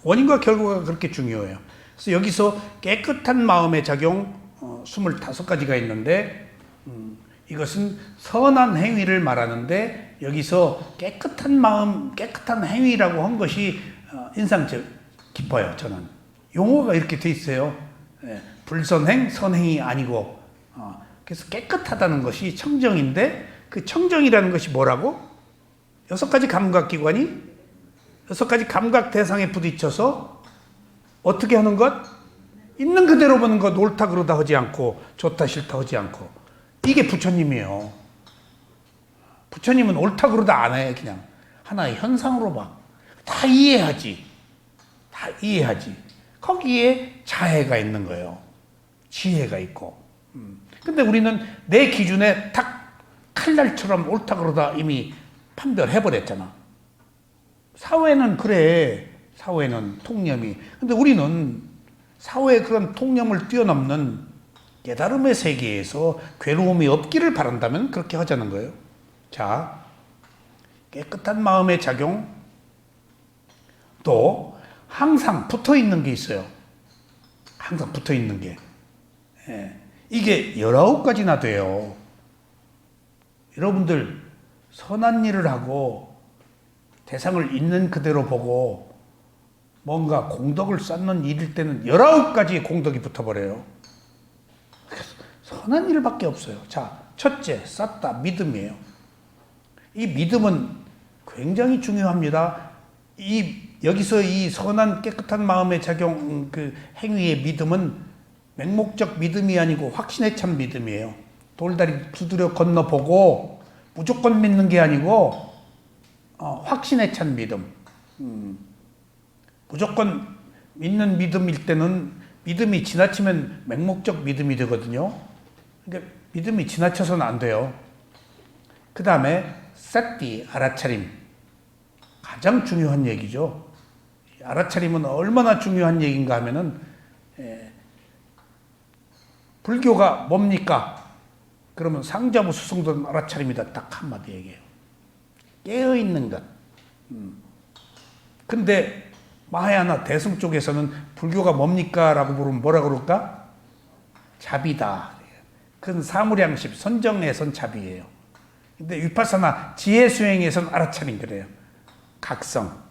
원인과 결과가 그렇게 중요해요. 그래서 여기서 깨끗한 마음의 작용 25가지가 있는데, 이것은 선한 행위를 말하는데, 여기서 깨끗한 마음, 깨끗한 행위라고 한 것이 인상 깊어요. 저는 용어가 이렇게 돼 있어요. 불선행, 선행이 아니고. 그래서 깨끗하다는 것이 청정인데, 그 청정이라는 것이 뭐라고? 6가지 감각기관이 6가지 감각 대상에 부딪혀서 어떻게 하는 것? 있는 그대로 보는 것. 옳다 그러다 하지 않고, 좋다 싫다 하지 않고. 이게 부처님이에요. 부처님은 옳다 그러다 안 해. 그냥 하나의 현상으로 봐. 다 이해하지. 다 이해하지. 거기에 자해가 있는 거예요. 지혜가 있고. 근데 우리는 내 기준에 탁 칼날처럼 옳다 그러다 이미 판별해버렸잖아. 사회는 그래. 사회는 통념이. 근데 우리는 사회의 그런 통념을 뛰어넘는 깨달음의 세계에서 괴로움이 없기를 바란다면 그렇게 하자는 거예요. 자, 깨끗한 마음의 작용. 또 항상 붙어있는 게 있어요. 항상 붙어있는 게. 이게 19가지나 돼요. 여러분들 선한 일을 하고 대상을 있는 그대로 보고 뭔가 공덕을 쌓는 일일 때는 19가지의 공덕이 붙어버려요. 선한 일밖에 없어요. 자, 첫째, 쌓다, 믿음이에요. 이 믿음은 굉장히 중요합니다. 여기서 이 선한 깨끗한 마음의 작용, 그 행위의 믿음은 맹목적 믿음이 아니고 확신에 찬 믿음이에요. 돌다리 두드려 건너보고 무조건 믿는 게 아니고 확신에 찬 믿음. 무조건 믿는 믿음일 때는 믿음이 지나치면 맹목적 믿음이 되거든요. 그러니까 믿음이 지나쳐서는 안 돼요. 그 다음에 삿디, 알아차림. 가장 중요한 얘기죠. 알아차림은 얼마나 중요한 얘기인가 하면은, 불교가 뭡니까? 그러면 상자부 수성도는 알아차림이다. 딱 한마디 얘기해요. 깨어있는 것. 근데 마하야나 대승 쪽에서는 불교가 뭡니까? 라고 물으면 뭐라 그럴까? 자비다. 그건 사무량십, 선정에선 자비예요. 근데 위파사나 지혜 수행에선 알아차림 그래요. 각성.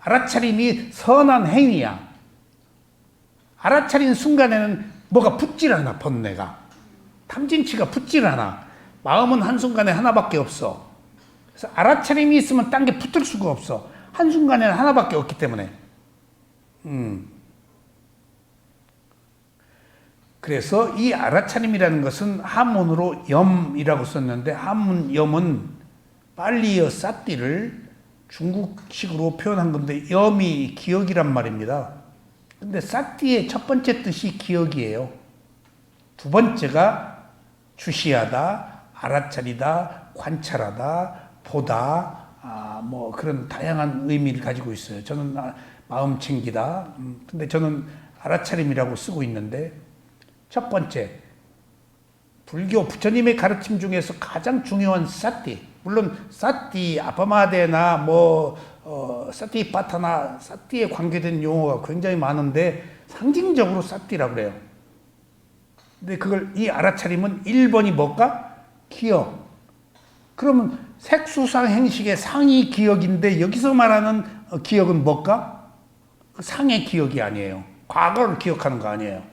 알아차림이 선한 행위야. 알아차린 순간에는 뭐가 붙질 않아, 번뇌가. 탐진치가 붙질 않아. 마음은 한순간에 하나밖에 없어. 그래서 알아차림이 있으면 딴 게 붙을 수가 없어. 한순간에는 하나밖에 없기 때문에. 그래서 이 알아차림이라는 것은 한문으로 염이라고 썼는데 한문 염은 빨리어 싸띠를 중국식으로 표현한 건데 염이 기억이란 말입니다. 근데 싸띠의 첫 번째 뜻이 기억이에요. 두 번째가 주시하다, 알아차리다, 관찰하다, 보다, 뭐 그런 다양한 의미를 가지고 있어요. 저는 마음 챙기다. 근데 저는 알아차림이라고 쓰고 있는데 첫 번째, 불교 부처님의 가르침 중에서 가장 중요한 사띠. 물론 사띠, 아파마데나 사띠 파타나 사띠에 관계된 용어가 굉장히 많은데 상징적으로 사띠라고 그래요. 근데 이 알아차림은 1번이 뭘까? 기억. 그러면 색수상 행식의 상이 기억인데 여기서 말하는 기억은 뭘까? 상의 기억이 아니에요. 과거를 기억하는 거 아니에요.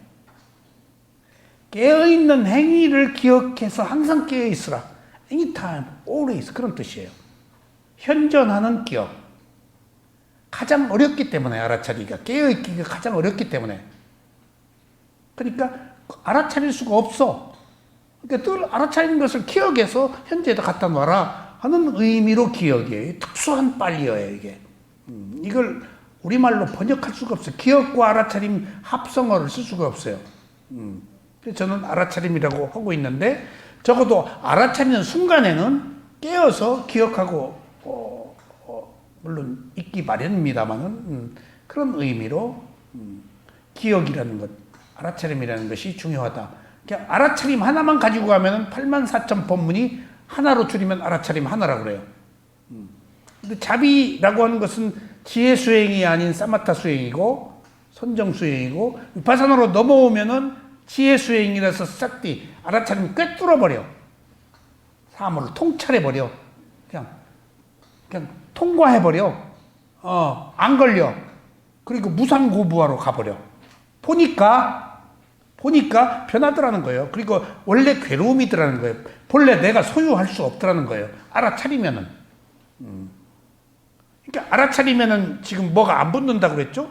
깨어있는 행위를 기억해서 항상 깨어있으라. anytime, always 그런 뜻이에요. 현존하는 기억. 가장 어렵기 때문에 알아차리기가 깨어있기가 가장 어렵기 때문에. 그러니까 알아차릴 수가 없어. 그러니까 늘 알아차리는 것을 기억해서 현재에다 갖다 놔라 하는 의미로 기억이에요. 특수한 빨리어예요 이게. 이걸 우리말로 번역할 수가 없어요. 기억과 알아차림 합성어를 쓸 수가 없어요. 그래서 저는 알아차림이라고 하고 있는데 적어도 알아차리는 순간에는 깨어서 기억하고 물론 있기 마련입니다만은 그런 의미로 기억이라는 것, 알아차림이라는 것이 중요하다. 그냥 알아차림 하나만 가지고 가면은 84,000 법문이 하나로 줄이면 알아차림 하나라고 그래요. 근데 자비라고 하는 것은 지혜 수행이 아닌 사마타 수행이고 선정 수행이고 위파사나로 넘어오면은 지혜 수행이라서 싹디 알아차림 꿰뚫어버려. 사물을 통찰해버려. 그냥 통과해버려. 안 걸려. 그리고 무상고부화로 가버려. 보니까 변하더라는 거예요. 그리고 원래 괴로움이더라는 거예요. 본래 내가 소유할 수 없더라는 거예요. 알아차리면은. 그러니까 알아차리면은 지금 뭐가 안 붙는다고 그랬죠?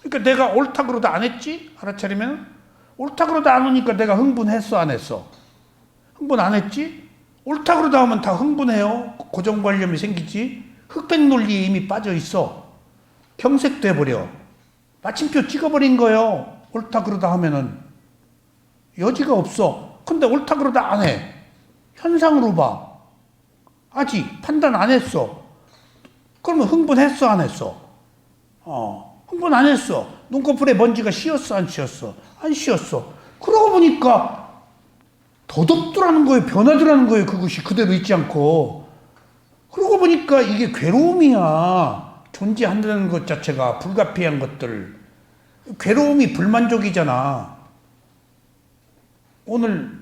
그러니까 내가 옳다 그러다 안 했지? 알아차리면은? 옳다 그러다 안 오니까 내가 흥분했어 안 했어? 흥분 안 했지? 옳다 그러다 하면 다 흥분해요. 고정관념이 생기지. 흑백 논리에 이미 빠져 있어. 경색돼 버려. 마침표 찍어버린 거예요. 옳다 그러다 하면은 여지가 없어. 근데 옳다 그러다 안 해. 현상으로 봐. 아직 판단 안 했어. 그러면 흥분했어 안 했어? 흥분 안 했어. 눈꺼풀에 먼지가 씌었어 안 씌었어? 안 씌었어. 그러고 보니까 더덥더라는 거예요. 변하더라는 거예요. 그것이 그대로 있지 않고. 그러고 보니까 이게 괴로움이야. 존재한다는 것 자체가 불가피한 것들. 괴로움이 불만족이잖아. 오늘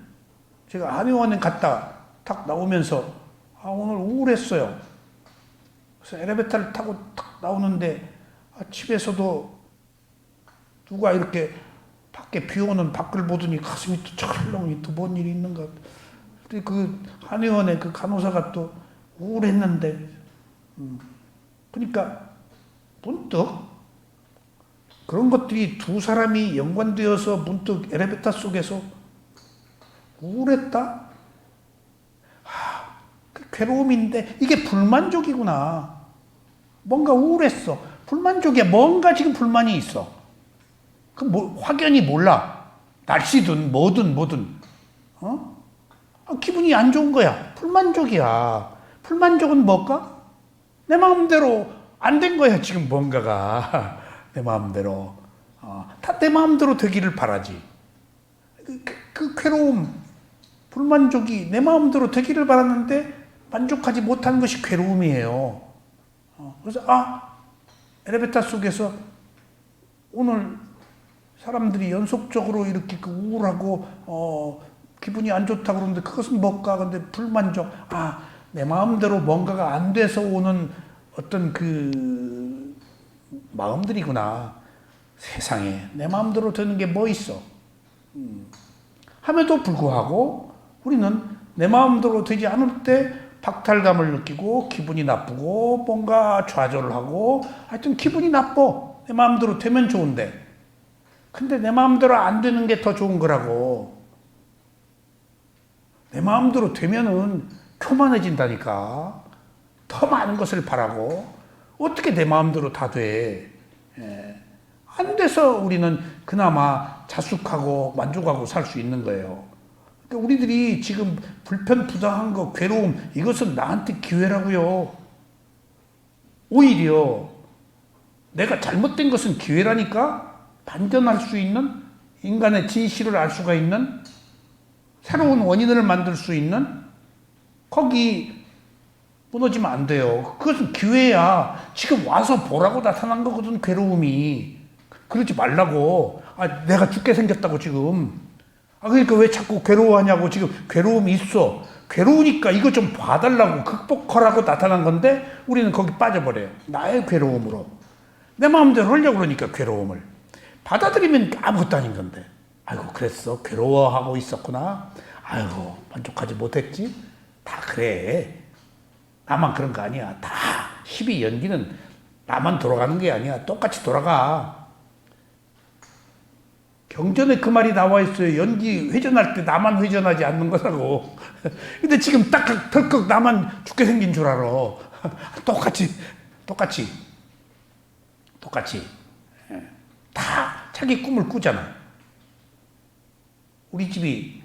제가 한의원에 갔다 탁 나오면서 오늘 우울했어요. 그래서 엘리베이터를 타고 탁 나오는데 집에서도 누가 이렇게 밖에 비 오는 밖을 보더니 가슴이 또 철렁이 또 뭔 일이 있는가. 근데 그 한의원의 그 간호사가 또 우울했는데 그러니까 문득 그런 것들이 두 사람이 연관되어서 문득 엘리베이터 속에서 우울했다? 그 괴로움인데 이게 불만족이구나. 뭔가 우울했어. 불만족이야. 뭔가 지금 불만이 있어. 확연히 몰라. 날씨든 뭐든 기분이 안 좋은 거야. 불만족이야. 불만족은 뭘까? 내 마음대로 안 된 거야. 지금 뭔가가 내 마음대로 다 내 마음대로 되기를 바라지. 그 괴로움, 불만족이 내 마음대로 되기를 바랐는데 만족하지 못하는 것이 괴로움이에요. 그래서 엘리베이터 속에서 오늘 사람들이 연속적으로 이렇게 우울하고 기분이 안 좋다고 그러는데 그것은 뭘까? 근데 불만족. 내 마음대로 뭔가가 안 돼서 오는 어떤 그 마음들이구나. 세상에 내 마음대로 되는 게 뭐 있어? 함에도 불구하고 우리는 내 마음대로 되지 않을 때 박탈감을 느끼고 기분이 나쁘고 뭔가 좌절을 하고 하여튼 기분이 나빠. 내 마음대로 되면 좋은데. 근데 내 마음대로 안 되는 게 더 좋은 거라고. 내 마음대로 되면은 교만해진다니까. 더 많은 것을 바라고. 어떻게 내 마음대로 다 돼. 안 돼서 우리는 그나마 자숙하고 만족하고 살 수 있는 거예요. 그러니까 우리들이 지금 불편부당한 거, 괴로움, 이것은 나한테 기회라고요. 오히려 내가 잘못된 것은 기회라니까. 반전할 수 있는, 인간의 진실을 알 수가 있는, 새로운 원인을 만들 수 있는, 거기 무너지면 안 돼요. 그것은 기회야. 지금 와서 보라고 나타난 거거든, 괴로움이. 그러지 말라고. 내가 죽게 생겼다고 지금. 그러니까 왜 자꾸 괴로워하냐고. 지금 괴로움이 있어. 괴로우니까 이거 좀 봐달라고, 극복하라고 나타난 건데 우리는 거기 빠져버려요. 나의 괴로움으로. 내 마음대로 하려고 그러니까 괴로움을. 받아들이면 아무것도 아닌 건데. 아이고 그랬어. 괴로워하고 있었구나. 아이고 만족하지 못했지. 다 그래. 나만 그런 거 아니야. 다 12 연기는 나만 돌아가는 게 아니야. 똑같이 돌아가. 경전에 그 말이 나와 있어요. 연기 회전할 때 나만 회전하지 않는 거라고. 근데 지금 딱 덜컥 나만 죽게 생긴 줄 알아. 똑같이. 다 자기 꿈을 꾸잖아. 우리 집이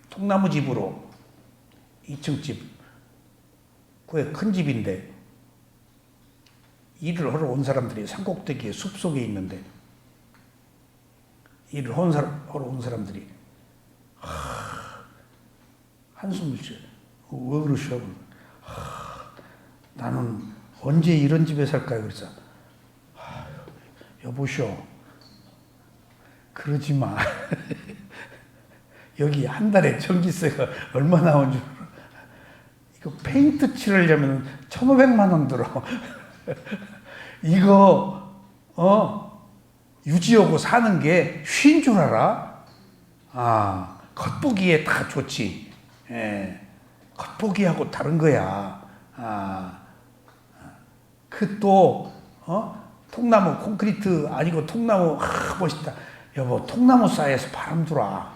통나무 집으로 2층 집, 그게 큰 집인데 일을 하러 온 사람들이 산꼭대기에 숲속에 있는데 일을 하러 온 사람들이 한숨을 쉬어. 왜 그러셔? 나는 언제 이런 집에 살까요? 그래서 여보시오, 그러지 마. 여기 한 달에 전기세가 얼마 나온 줄 알아? 이거 페인트 칠하려면 1,500만 원 들어. 이거 유지하고 사는 게 쉬운 줄 알아? 겉보기에 다 좋지. 겉보기하고 다른 거야. 그 또 통나무 콘크리트 아니고 통나무 멋있다. 여보, 통나무 사이에서 바람 들어와.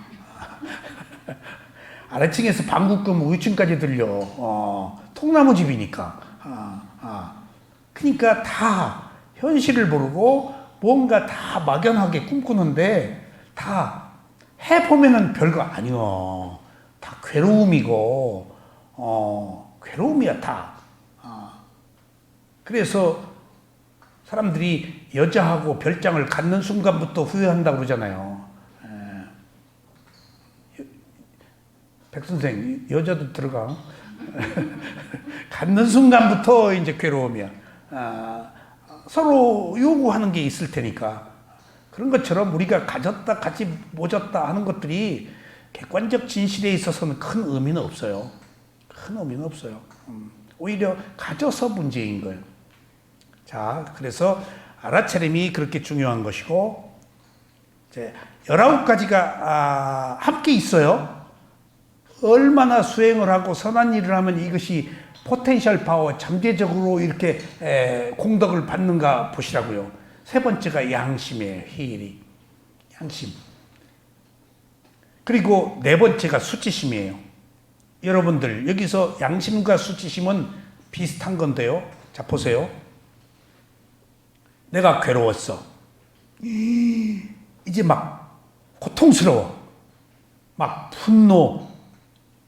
아래층에서 방구 끄면 위층까지 들려. 통나무 집이니까. 그러니까 다 현실을 모르고 뭔가 다 막연하게 꿈꾸는데 다 해보면은 별거 아니여. 다 괴로움이고, 괴로움이야, 다. 그래서 사람들이 여자하고 별장을 갖는 순간부터 후회한다고 그러잖아요. 백선생, 여자도 들어가. 갖는 순간부터 이제 괴로움이야. 서로 요구하는 게 있을 테니까. 그런 것처럼 우리가 가졌다, 같이 모졌다 하는 것들이 객관적 진실에 있어서는 큰 의미는 없어요. 큰 의미는 없어요. 오히려 가져서 문제인 거예요. 자, 그래서 알아차림이 그렇게 중요한 것이고, 이제 19가지가 함께 있어요. 얼마나 수행을 하고 선한 일을 하면 이것이 포텐셜 파워, 잠재적으로 이렇게 공덕을 받는가 보시라고요. 세 번째가 양심이에요. 희일이. 양심. 그리고 네 번째가 수치심이에요. 여러분들 여기서 양심과 수치심은 비슷한 건데요. 자, 보세요. 내가 괴로웠어. 이제 막 고통스러워. 막 분노,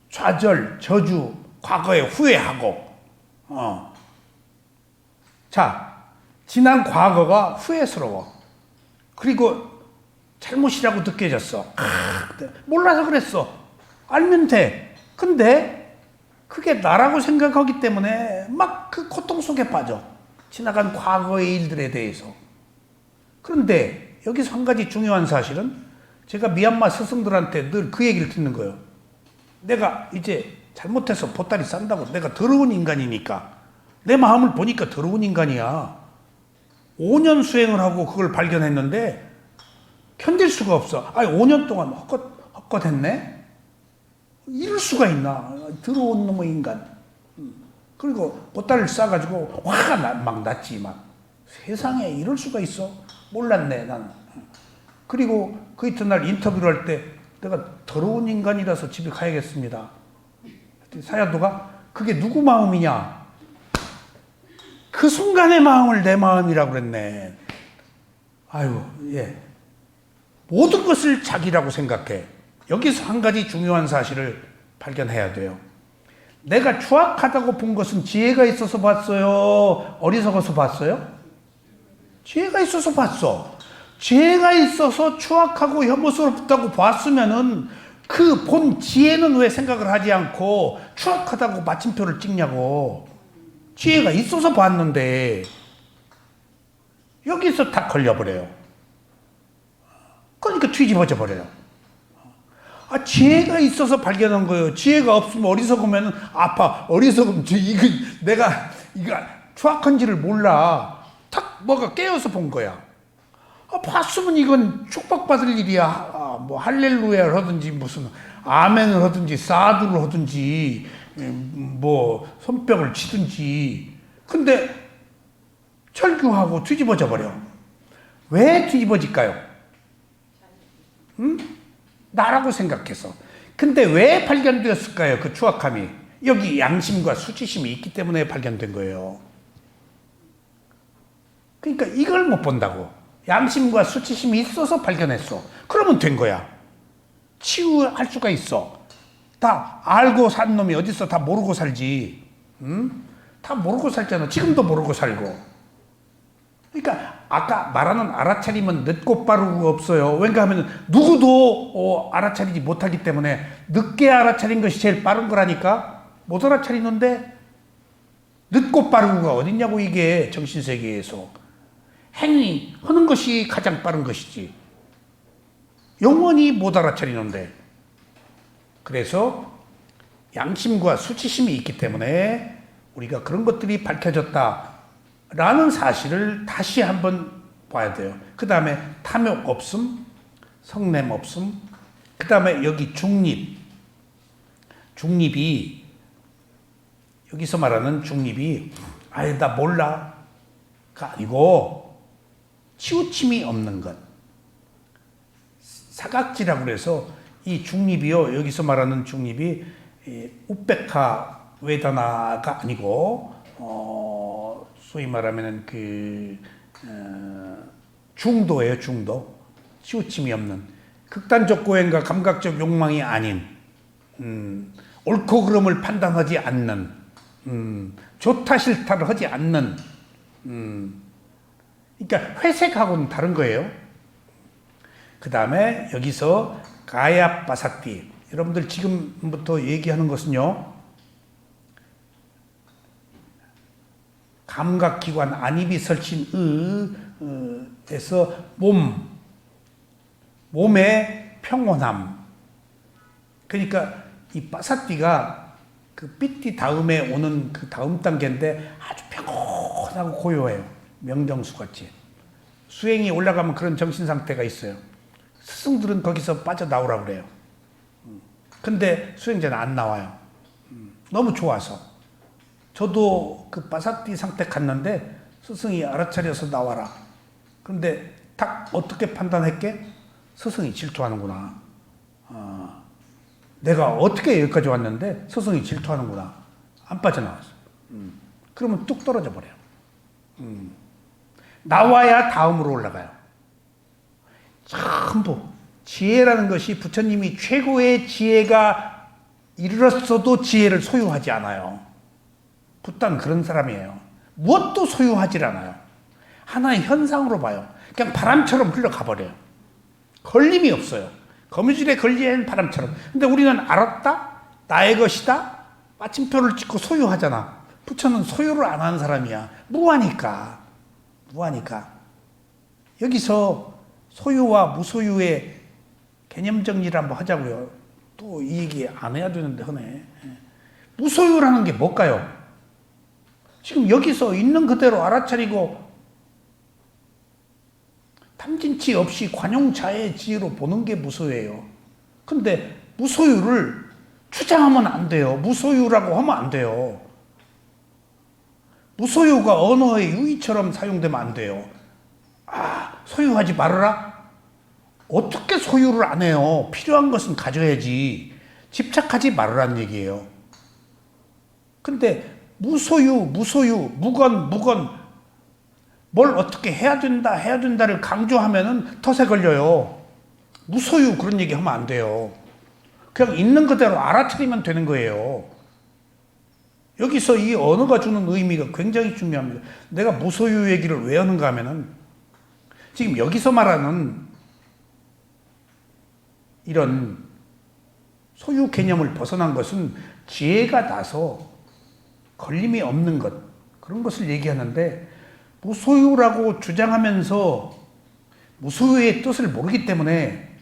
좌절, 저주, 과거에 후회하고. 자, 지난 과거가 후회스러워. 그리고 잘못이라고 느껴졌어. 몰라서 그랬어. 알면 돼. 근데 그게 나라고 생각하기 때문에 막 그 고통 속에 빠져. 지나간 과거의 일들에 대해서. 그런데 여기서 한 가지 중요한 사실은 제가 미얀마 스승들한테 늘 그 얘기를 듣는 거예요. 내가 이제 잘못해서 보따리 싼다고. 내가 더러운 인간이니까. 내 마음을 보니까 더러운 인간이야. 5년 수행을 하고 그걸 발견했는데 견딜 수가 없어. 5년 동안 헛것했네? 이럴 수가 있나. 더러운 놈의 인간. 그리고 보따리를 싸가지고 화가 막 났지. 막 세상에 이럴 수가 있어? 몰랐네 나는. 그리고 그 이튿날 인터뷰를 할 때 내가 더러운 인간이라서 집에 가야겠습니다. 사야도가 그게 누구 마음이냐? 그 순간의 마음을 내 마음이라고 그랬네. 아유, 예. 모든 것을 자기라고 생각해. 여기서 한 가지 중요한 사실을 발견해야 돼요. 내가 추악하다고 본 것은 지혜가 있어서 봤어요? 어리석어서 봤어요? 지혜가 있어서 봤어. 지혜가 있어서 추악하고 혐오스럽다고 봤으면은 그 본 지혜는 왜 생각을 하지 않고 추악하다고 마침표를 찍냐고. 지혜가 있어서 봤는데 여기서 다 걸려버려요. 그러니까 뒤집어져 버려요. 아, 지혜가 있어서 발견한 거예요. 지혜가 없으면 어리석으면 아파. 어리석으면 내가 추악한지를 몰라. 탁 뭐가 깨어서 본 거야. 아, 봤으면 이건 축복받을 일이야. 아, 뭐 할렐루야를 하든지 무슨 아멘을 하든지 사두를 하든지 뭐 손뼉을 치든지. 근데 철교하고 뒤집어져 버려. 왜 뒤집어질까요? 응? 나라고 생각해서. 근데 왜 발견되었을까요? 그 추악함이. 여기 양심과 수치심이 있기 때문에 발견된 거예요. 그러니까 이걸 못 본다고. 양심과 수치심이 있어서 발견했어. 그러면 된 거야. 치유할 수가 있어. 다 알고 산 놈이 어딨어. 다 모르고 살지. 응? 다 모르고 살잖아. 지금도 모르고 살고. 그러니까 아까 말하는 알아차림은 늦고 빠르고 없어요. 왜냐 하면 누구도 알아차리지 못하기 때문에 늦게 알아차린 것이 제일 빠른 거라니까. 못 알아차리는데 늦고 빠르고가 어딨냐고. 이게 정신세계에서. 행위 하는 것이 가장 빠른 것이지. 영원히 못 알아차리는데. 그래서 양심과 수치심이 있기 때문에 우리가 그런 것들이 밝혀졌다라는 사실을 다시 한번 봐야 돼요. 그 다음에 탐욕 없음, 성냄 없음, 그 다음에 여기 중립. 중립이, 여기서 말하는 중립이 아예 나 몰라가 아니고 치우침이 없는 것. 사각지라고 그래서 이 중립이요. 여기서 말하는 중립이 우베카 웨다나가 아니고 소위 말하면 중도예요. 중도. 치우침이 없는. 극단적 고행과 감각적 욕망이 아닌 옳고 그름을 판단하지 않는 좋다 싫다를 하지 않는 그러니까 회색하고는 다른 거예요. 그 다음에 여기서 가야 바사티. 여러분들 지금부터 얘기하는 것은요. 감각기관 안입이 설친 에서 몸의 평온함. 그러니까 이 바사티가 그 삐띠 다음에 오는 그 다음 단계인데 아주 평온하고 고요해요. 명정수같이. 수행이 올라가면 그런 정신 상태가 있어요. 스승들은 거기서 빠져나오라고 그래요. 근데 수행자는 안 나와요. 너무 좋아서. 저도 그 바사티 상태 갔는데 스승이 알아차려서 나와라. 그런데 딱 어떻게 판단했게? 스승이 질투하는구나. 내가 어떻게 여기까지 왔는데 스승이 질투하는구나. 안 빠져나왔어. 그러면 뚝 떨어져 버려요. 나와야 다음으로 올라가요. 전부 지혜라는 것이 부처님이 최고의 지혜가 이르렀어도 지혜를 소유하지 않아요. 붓다는 그런 사람이에요. 무엇도 소유하지 않아요. 하나의 현상으로 봐요. 그냥 바람처럼 흘러가 버려요. 걸림이 없어요. 거미줄에 걸리는 바람처럼. 근데 우리는 알았다? 나의 것이다? 마침표를 찍고 소유하잖아. 부처는 소유를 안 하는 사람이야. 무하니까. 여기서 소유와 무소유의 개념 정리를 한번 하자고요. 또 이 얘기 안 해야 되는데 하네. 무소유라는 게 뭘까요? 지금 여기서 있는 그대로 알아차리고 탐진치 없이 관용자의 지혜로 보는 게 무소유예요. 근데 무소유를 주장하면 안 돼요. 무소유라고 하면 안 돼요. 무소유가 언어의 유의처럼 사용되면 안 돼요. 소유하지 말아라? 어떻게 소유를 안 해요? 필요한 것은 가져야지. 집착하지 말으라는 얘기예요. 근데 무소유, 무건, 뭘 어떻게 해야 된다를 강조하면은 덫에 걸려요. 무소유 그런 얘기 하면 안 돼요. 그냥 있는 그대로 알아차리면 되는 거예요. 여기서 이 언어가 주는 의미가 굉장히 중요합니다. 내가 무소유 얘기를 왜 하는가 하면은 지금 여기서 말하는 이런 소유 개념을 벗어난 것은 지혜가 나서 걸림이 없는 것, 그런 것을 얘기하는데, 무소유라고 주장하면서 무소유의 뜻을 모르기 때문에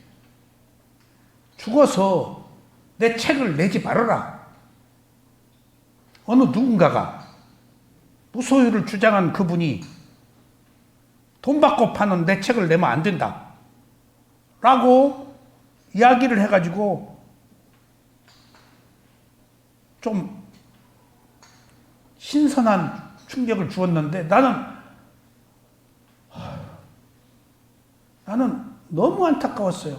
죽어서 내 책을 내지 말아라. 어느 누군가가 무소유를 주장한 그분이 돈 받고 파는 내 책을 내면 안 된다 라고 이야기를 해가지고 좀 신선한 충격을 주었는데, 나는 너무 안타까웠어요.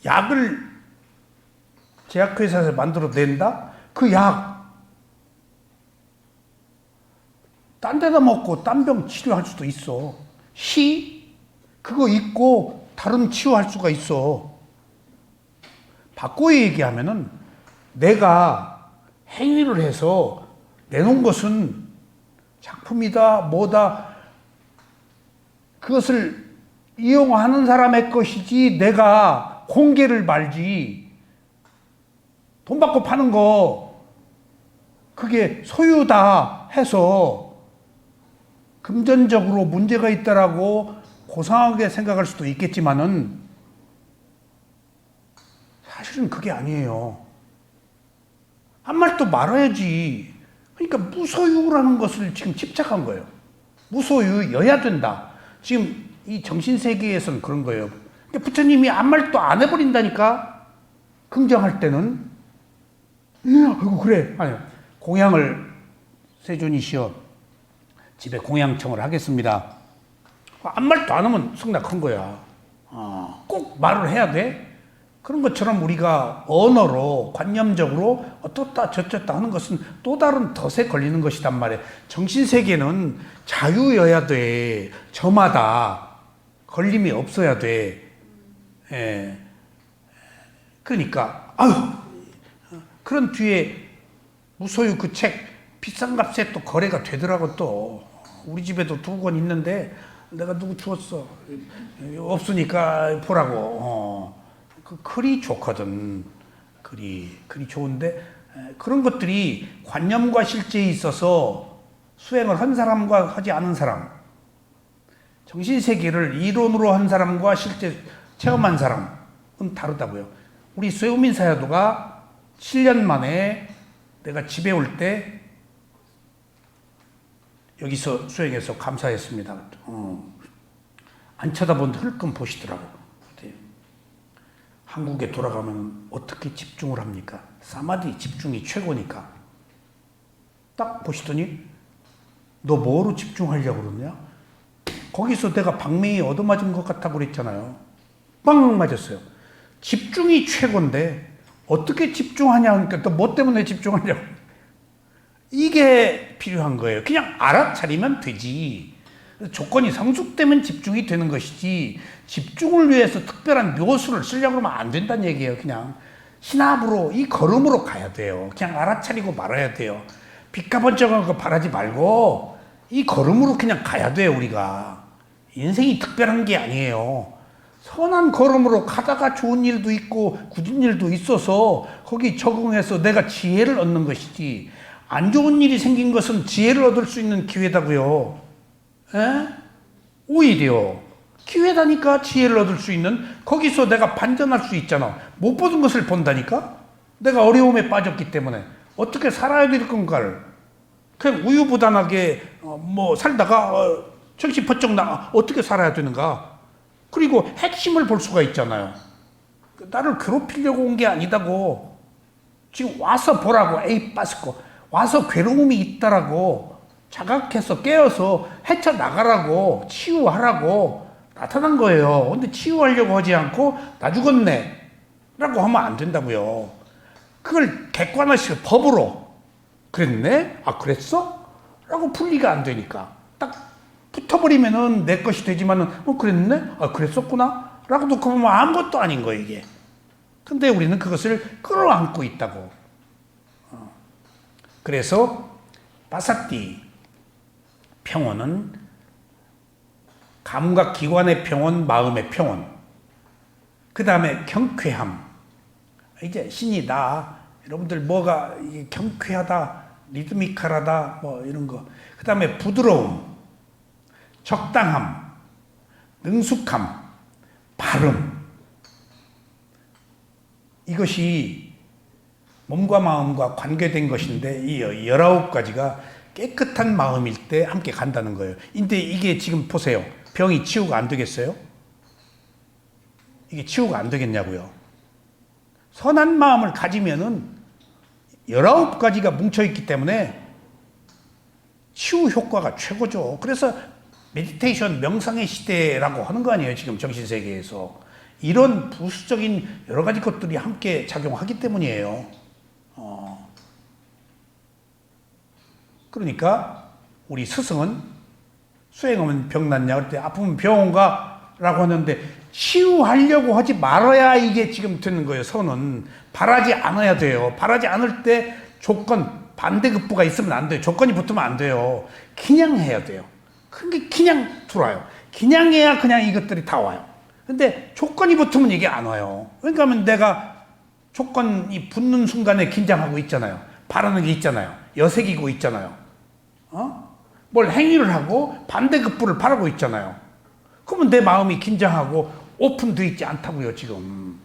약을 제약회사에서 만들어 낸다? 그 약 딴 데다 먹고 딴 병 치료할 수도 있어. 그거 있고 다른 치료할 수가 있어. 바꿔 얘기하면은 내가 행위를 해서 내놓은 것은 작품이다, 뭐다, 그것을 이용하는 사람의 것이지 내가 공개를 말지. 돈 받고 파는 거 그게 소유다 해서 금전적으로 문제가 있다라고 고상하게 생각할 수도 있겠지만은 사실은 그게 아니에요. 한 말 또 말아야지. 그러니까 무소유라는 것을 지금 집착한 거예요. 무소유여야 된다. 지금 이 정신세계에서는 그런 거예요. 그러니까 부처님이 아무 말도 안 해버린다니까. 긍정할 때는 아이고 그래. 아니, 공양을 세존이시여 집에 공양청을 하겠습니다. 아무 말도 안 하면 승낙한 거야. 꼭 말을 해야 돼? 그런 것처럼 우리가 언어로 관념적으로 어떻다 저쩌다 하는 것은 또 다른 덫에 걸리는 것이단 말이에요. 정신세계는 자유여야 돼. 저마다 걸림이 없어야 돼. 예. 그러니까 그런 뒤에 무소유 그 책 비싼 값에 또 거래가 되더라고. 또 우리 집에도 2권 있는데 내가 누구 주었어. 없으니까 보라고. 그 글이 좋거든. 글이 좋은데 그런 것들이 관념과 실제에 있어서 수행을 한 사람과 하지 않은 사람, 정신세계를 이론으로 한 사람과 실제 체험한 사람은 다르다고요. 우리 쇠우민 사야도가 7년 만에 내가 집에 올 때 여기서 수행해서 감사했습니다. 안 쳐다보는데 흘끔 보시더라고. 한국에 돌아가면 어떻게 집중을 합니까? 사마디 집중이 최고니까. 딱 보시더니 너 뭐로 집중하려고 그러냐? 거기서 내가 방맹이 얻어맞은 것 같다고 그랬잖아요. 빵 맞았어요. 집중이 최고인데 어떻게 집중하냐 하니까 또 뭐 때문에 집중하냐고. 이게 필요한 거예요. 그냥 알아차리면 되지. 조건이 성숙되면 집중이 되는 것이지, 집중을 위해서 특별한 묘수를 쓰려고 하면 안 된다는 얘기예요. 그냥 신압으로, 이 걸음으로 가야 돼요. 그냥 알아차리고 말아야 돼요. 빚가번쩍한 거 바라지 말고 이 걸음으로 그냥 가야 돼요. 우리가 인생이 특별한 게 아니에요. 선한 걸음으로 가다가 좋은 일도 있고 굳은 일도 있어서 거기 적응해서 내가 지혜를 얻는 것이지, 안 좋은 일이 생긴 것은 지혜를 얻을 수 있는 기회다고요. 에? 오히려 기회다니까. 지혜를 얻을 수 있는, 거기서 내가 반전할 수 있잖아. 못 보던 것을 본다니까. 내가 어려움에 빠졌기 때문에 어떻게 살아야 될 건가를 그냥 우유부단하게 살다가 정신 번쩍 나 어떻게 살아야 되는가. 그리고 핵심을 볼 수가 있잖아요. 나를 괴롭히려고 온 게 아니다고. 지금 와서 보라고. 에이 빠스코 와서 괴로움이 있다라고 자각해서 깨어서 헤쳐나가라고 치유하라고 나타난 거예요. 근데 치유하려고 하지 않고 나 죽었네 라고 하면 안 된다고요. 그걸 객관화시켜 법으로 그랬네? 아 그랬어? 라고 분리가 안 되니까 딱 붙어버리면은 내 것이 되지만은 그랬네? 아 그랬었구나? 라고 놓고 보면 아무것도 아닌 거예요 이게. 근데 우리는 그것을 끌어안고 있다고. 그래서 바사티 평온은 감각기관의 평온, 마음의 평온. 그 다음에 경쾌함. 이제 신이 나. 여러분들 뭐가 경쾌하다, 리드미컬하다, 뭐 이런 거. 그 다음에 부드러움, 적당함, 능숙함, 발음. 이것이 몸과 마음과 관계된 것인데 이 19가지가 깨끗한 마음일 때 함께 간다는 거예요. 근데 이게 지금 보세요. 병이 치유가 안 되겠어요? 이게 치유가 안 되겠냐고요. 선한 마음을 가지면은 19가지가 뭉쳐있기 때문에 치유 효과가 최고죠. 그래서 메디테이션 명상의 시대라고 하는 거 아니에요. 지금 정신세계에서. 이런 부수적인 여러 가지 것들이 함께 작용하기 때문이에요. 그러니까 우리 스승은 수행하면 병났냐 그럴 때 아프면 병원 가라고 하는데 치유하려고 하지 말아야 이게 지금 되는 거예요. 선은 바라지 않아야 돼요. 바라지 않을 때 조건 반대급부가 있으면 안 돼요. 조건이 붙으면 안 돼요. 그냥 해야 돼요. 그게 그냥 들어와요. 그냥 해야 그냥 이것들이 다 와요. 근데 조건이 붙으면 이게 안 와요. 그러니까 내가 조건이 붙는 순간에 긴장하고 있잖아요. 바라는 게 있잖아요. 여색이고 있잖아요. 뭘 행위를 하고 반대급부를 바라고 있잖아요. 그러면 내 마음이 긴장하고 오픈되어 있지 않다고요, 지금.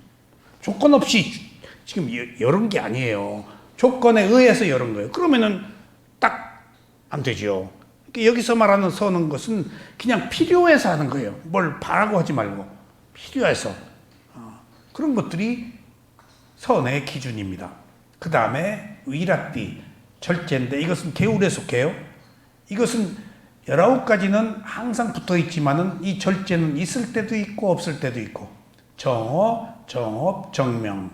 조건 없이 지금 열은 게 아니에요. 조건에 의해서 열은 거예요. 그러면은 딱 안 되죠. 그러니까 여기서 말하는 서는 것은 그냥 필요해서 하는 거예요. 뭘 바라고 하지 말고 필요해서. 그런 것들이 선의 기준입니다. 그 다음에 위라띠, 절제인데 이것은 개울에 속해요. 이것은 19가지는 항상 붙어 있지만은 이 절제는 있을 때도 있고 없을 때도 있고 정어, 정업, 정명.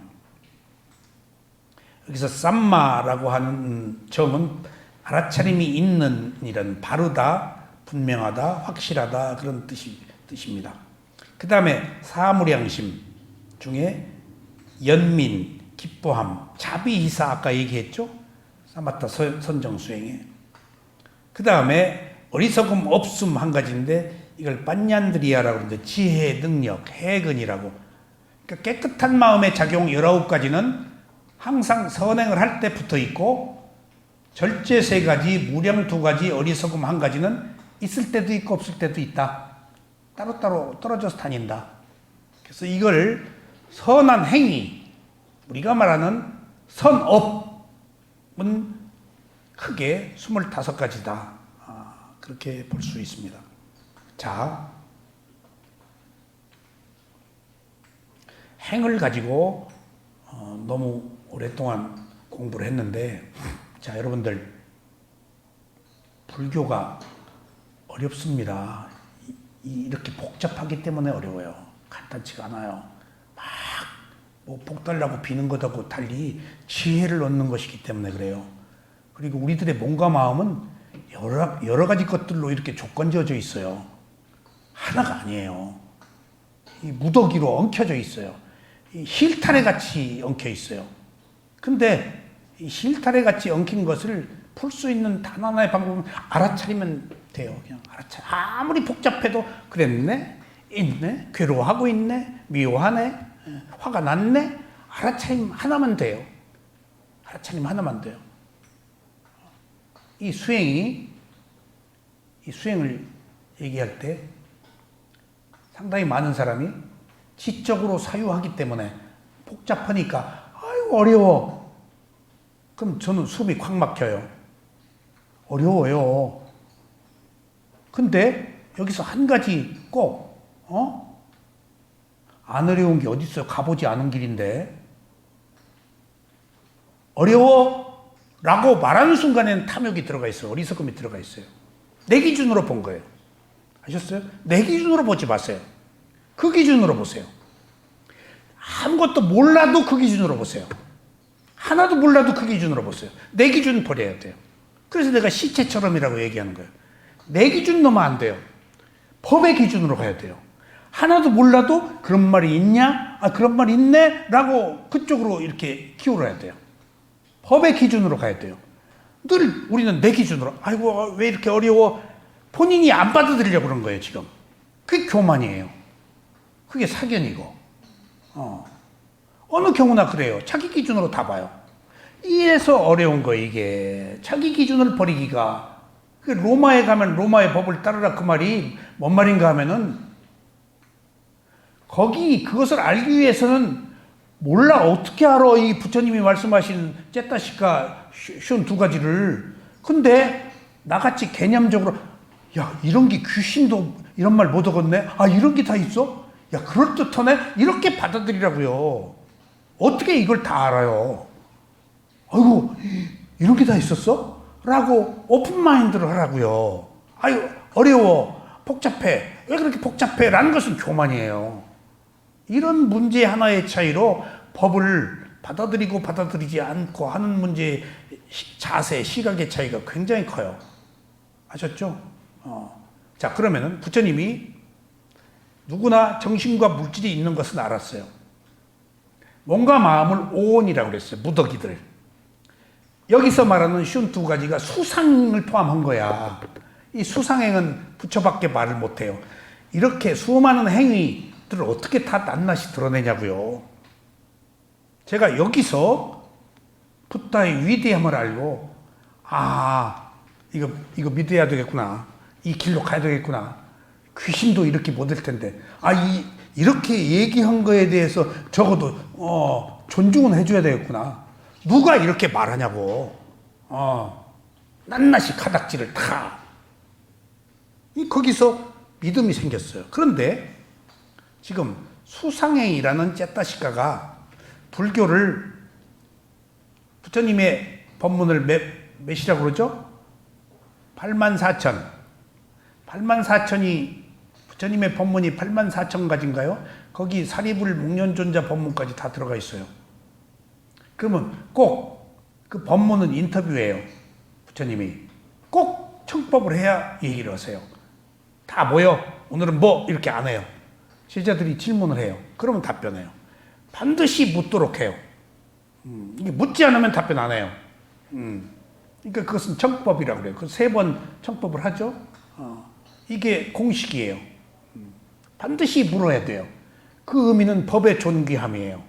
여기서 쌈마라고 하는 정은 알아차림이 있는 이런 바르다, 분명하다, 확실하다 그런 뜻입니다. 그 다음에 사무량심 중에 연민, 기뻐함, 자비이사 아까 얘기했죠? 사마타 선정수행에. 그 다음에 어리석음 없음 한 가지인데 이걸 빤냔드리아라고 하는데 지혜, 능력, 해근이라고. 그러니까 깨끗한 마음의 작용 19가지는 항상 선행을 할 때 붙어 있고 절제 3가지, 무량 2가지, 어리석음 1가지는 있을 때도 있고 없을 때도 있다. 따로따로 떨어져서 다닌다. 그래서 이걸 선한 행위, 우리가 말하는 선업은 크게 25가지다. 그렇게 볼 수 있습니다. 자, 행을 가지고 너무 오랫동안 공부를 했는데 자, 여러분들 불교가 어렵습니다. 이렇게 복잡하기 때문에 어려워요. 간단치가 않아요. 뭐 복달라고 비는 것하고 달리 지혜를 얻는 것이기 때문에 그래요. 그리고 우리들의 몸과 마음은 여러 가지 것들로 이렇게 조건지어져 있어요. 하나가 아니에요. 이 무더기로 엉켜져 있어요. 이 실타래 같이 엉켜 있어요. 근데 이 실타래 같이 엉킨 것을 풀 수 있는 단 하나의 방법은 알아차리면 돼요. 그냥 아무리 복잡해도 그랬네, 있네, 괴로워하고 있네, 미워하네, 화가 났네. 알아차림 하나만 돼요. 알아차림 하나만 돼요. 이 수행을 얘기할 때 상당히 많은 사람이 지적으로 사유하기 때문에 복잡하니까 아이고 어려워. 그럼 저는 숨이 콱 막혀요. 어려워요. 근데 여기서 한 가지 꼭 안 어려운 게 어디 있어요? 가보지 않은 길인데. 어려워? 라고 말하는 순간에는 탐욕이 들어가 있어요. 어리석음이 들어가 있어요. 내 기준으로 본 거예요. 아셨어요? 내 기준으로 보지 마세요. 그 기준으로 보세요. 아무것도 몰라도 그 기준으로 보세요. 하나도 몰라도 그 기준으로 보세요. 내 기준 버려야 돼요. 그래서 내가 시체처럼이라고 얘기하는 거예요. 내 기준 넣으면 안 돼요. 법의 기준으로 가야 돼요. 하나도 몰라도 그런 말이 있냐? 아, 그런 말이 있네? 라고 그쪽으로 이렇게 기울어야 돼요. 법의 기준으로 가야 돼요. 늘 우리는 내 기준으로, 아이고, 왜 이렇게 어려워? 본인이 안 받아들이려고 그런 거예요, 지금. 그게 교만이에요. 그게 사견이고. 어느 경우나 그래요. 자기 기준으로 다 봐요. 이래서 어려운 거예요, 이게. 자기 기준을 버리기가. 로마에 가면 로마의 법을 따르라 그 말이 뭔 말인가 하면은 거기 그것을 알기 위해서는 몰라. 어떻게 알아? 이 부처님이 말씀하신 째따시카 쉬운 두 가지를. 근데 나같이 개념적으로 야, 이런 게 귀신도 이런 말 못 얻었네? 아, 이런 게 다 있어? 야, 그럴듯하네? 이렇게 받아들이라고요. 어떻게 이걸 다 알아요? 아이고, 이런 게 다 있었어? 라고 오픈마인드를 하라고요. 아유, 어려워. 복잡해. 왜 그렇게 복잡해? 라는 것은 교만이에요. 이런 문제 하나의 차이로 법을 받아들이고 받아들이지 않고 하는 문제의 자세, 시각의 차이가 굉장히 커요. 아셨죠? 자, 그러면은 부처님이 누구나 정신과 물질이 있는 것은 알았어요. 몸과 마음을 오온이라고 그랬어요. 무더기들. 여기서 말하는 쉬운 두 가지가 수상을 포함한 거야. 이 수상행은 부처밖에 말을 못해요. 이렇게 수많은 행위들을 어떻게 다 낱낱이 드러내냐고요. 제가 여기서 붓다의 위대함을 알고, 아, 이거 믿어야 되겠구나. 이 길로 가야 되겠구나. 귀신도 이렇게 못할 텐데. 아, 이렇게 얘기한 거에 대해서 적어도, 존중은 해줘야 되겠구나. 누가 이렇게 말하냐고. 낱낱이 가닥지를 다. 거기서 믿음이 생겼어요. 그런데 지금 수상행이라는 째따시카가 불교를 부처님의 법문을 몇이라고 그러죠? 84,000이 부처님의 법문이 84,000가지인가요? 거기 사리불 목련존자 법문까지 다 들어가 있어요. 그러면 꼭 그 법문은 인터뷰예요. 부처님이 꼭 청법을 해야 얘기를 하세요. 다 모여 오늘은 뭐 이렇게 안 해요. 제자들이 질문을 해요. 그러면 답변해요. 반드시 묻도록 해요. 이게 묻지 않으면 답변 안 해요. 그러니까 그것은 청법이라고 그래요. 그 3번 청법을 하죠. 이게 공식이에요. 반드시 물어야 돼요. 그 의미는 법의 존귀함이에요.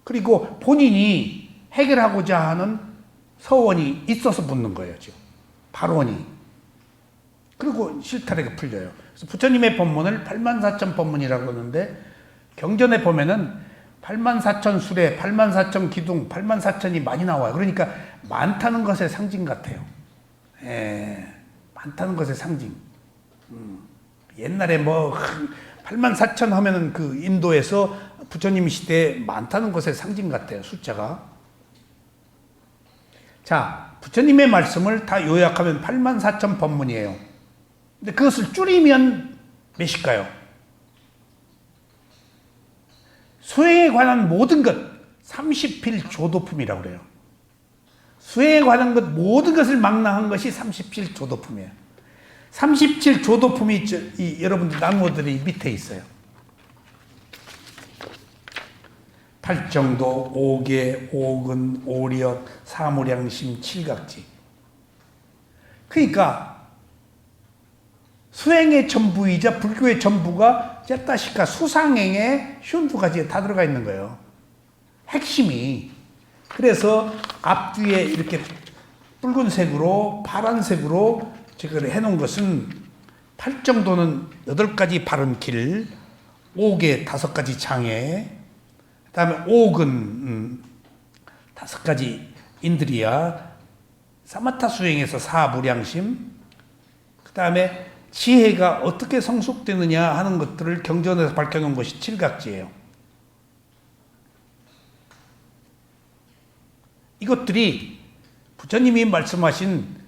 그리고 본인이 해결하고자 하는 서원이 있어서 묻는 거예요, 지금. 발원이. 그리고 실타래가 풀려요. 그래서 부처님의 법문을 84,000 법문이라고 그러는데, 경전에 보면은 84,000 수레, 84,000 기둥, 84,000이 많이 나와요. 그러니까 많다는 것의 상징 같아요. 많다는 것의 상징. 옛날에 뭐 84,000 하면은 그 인도에서 부처님 시대에 많다는 것의 상징 같아요, 숫자가. 자, 부처님의 말씀을 다 요약하면 84,000 법문이에요. 근데 그것을 줄이면 몇일까요? 수행에 관한 모든 것, 37조도품이라고 그래요. 수행에 관한 것, 모든 것을 망라한 것이 37조도품이에요. 37조도품이 여러분들 나무들이 밑에 있어요. 팔정도, 오계, 오근, 오력, 사무량심, 칠각지. 그러니까 수행의 전부이자 불교의 전부가 째따시카 수상행의 쉬운 두 가지에 다 들어가 있는 거예요. 핵심이. 그래서 앞뒤에 이렇게 붉은색으로 파란색으로 제가 해놓은 것은 팔정도는 8가지 바른 길, 오계 5가지 장애, 그 다음에 오근 5가지 인드리아, 사마타 수행에서 사무량심, 그 다음에 지혜가 어떻게 성숙되느냐 하는 것들을 경전에서 밝혀놓은 것이 칠각지예요. 이것들이 부처님이 말씀하신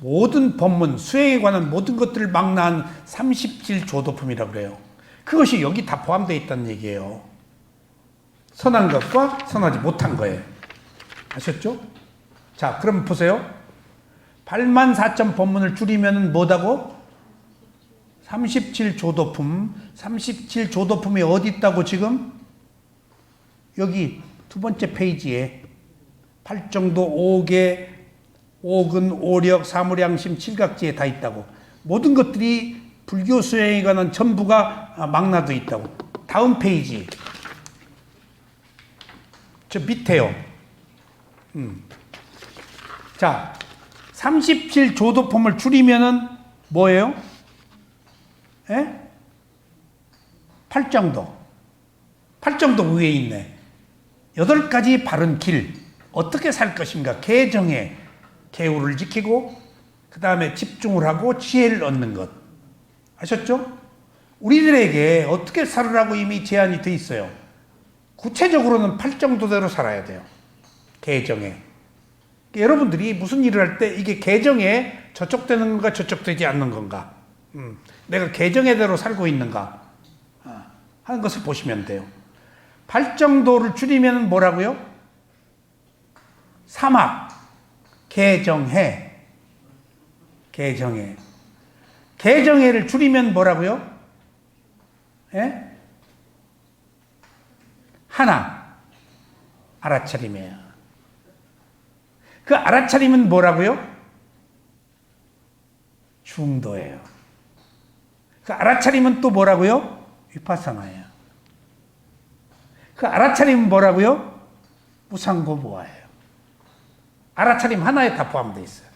모든 법문, 수행에 관한 모든 것들을 망라한 37조도품이라고 그래요. 그것이 여기 다 포함되어 있다는 얘기예요. 선한 것과 선하지 못한 거예요. 아셨죠? 자, 그럼 보세요. 84,000 법문을 줄이면 뭐다고? 37조도품. 37조도품이 어디 있다고 지금? 여기 두 번째 페이지에 팔정도, 오계, 오근, 오력, 사무량심, 칠각지에 다 있다고. 모든 것들이 불교 수행에 관한 전부가 망라돼 있다고. 다음 페이지. 저 밑에요. 자, 37조도품을 줄이면은 뭐예요? 예? 팔정도. 팔정도 위에 있네. 8가지 바른 길. 어떻게 살 것인가? 개정에 계율을 지키고 그 다음에 집중을 하고 지혜를 얻는 것. 아셨죠? 우리들에게 어떻게 살으라고 이미 제한이 돼 있어요. 구체적으로는 팔정도대로 살아야 돼요. 개정에. 여러분들이 무슨 일을 할 때 이게 개정에 저촉되는 건가 저촉되지 않는 건가, 내가 개정에대로 살고 있는가 하는 것을 보시면 돼요. 팔정도를 줄이면 뭐라고요? 사막, 개정해. 개정해. 개정해를 줄이면 뭐라고요? 예? 하나, 알아차림이에요. 그 알아차림은 뭐라고요? 중도예요. 그 알아차림은 또 뭐라고요? 위파사나예요. 그 알아차림은 뭐라고요? 무상고무화예요. 알아차림 하나에 다 포함되어 있어요.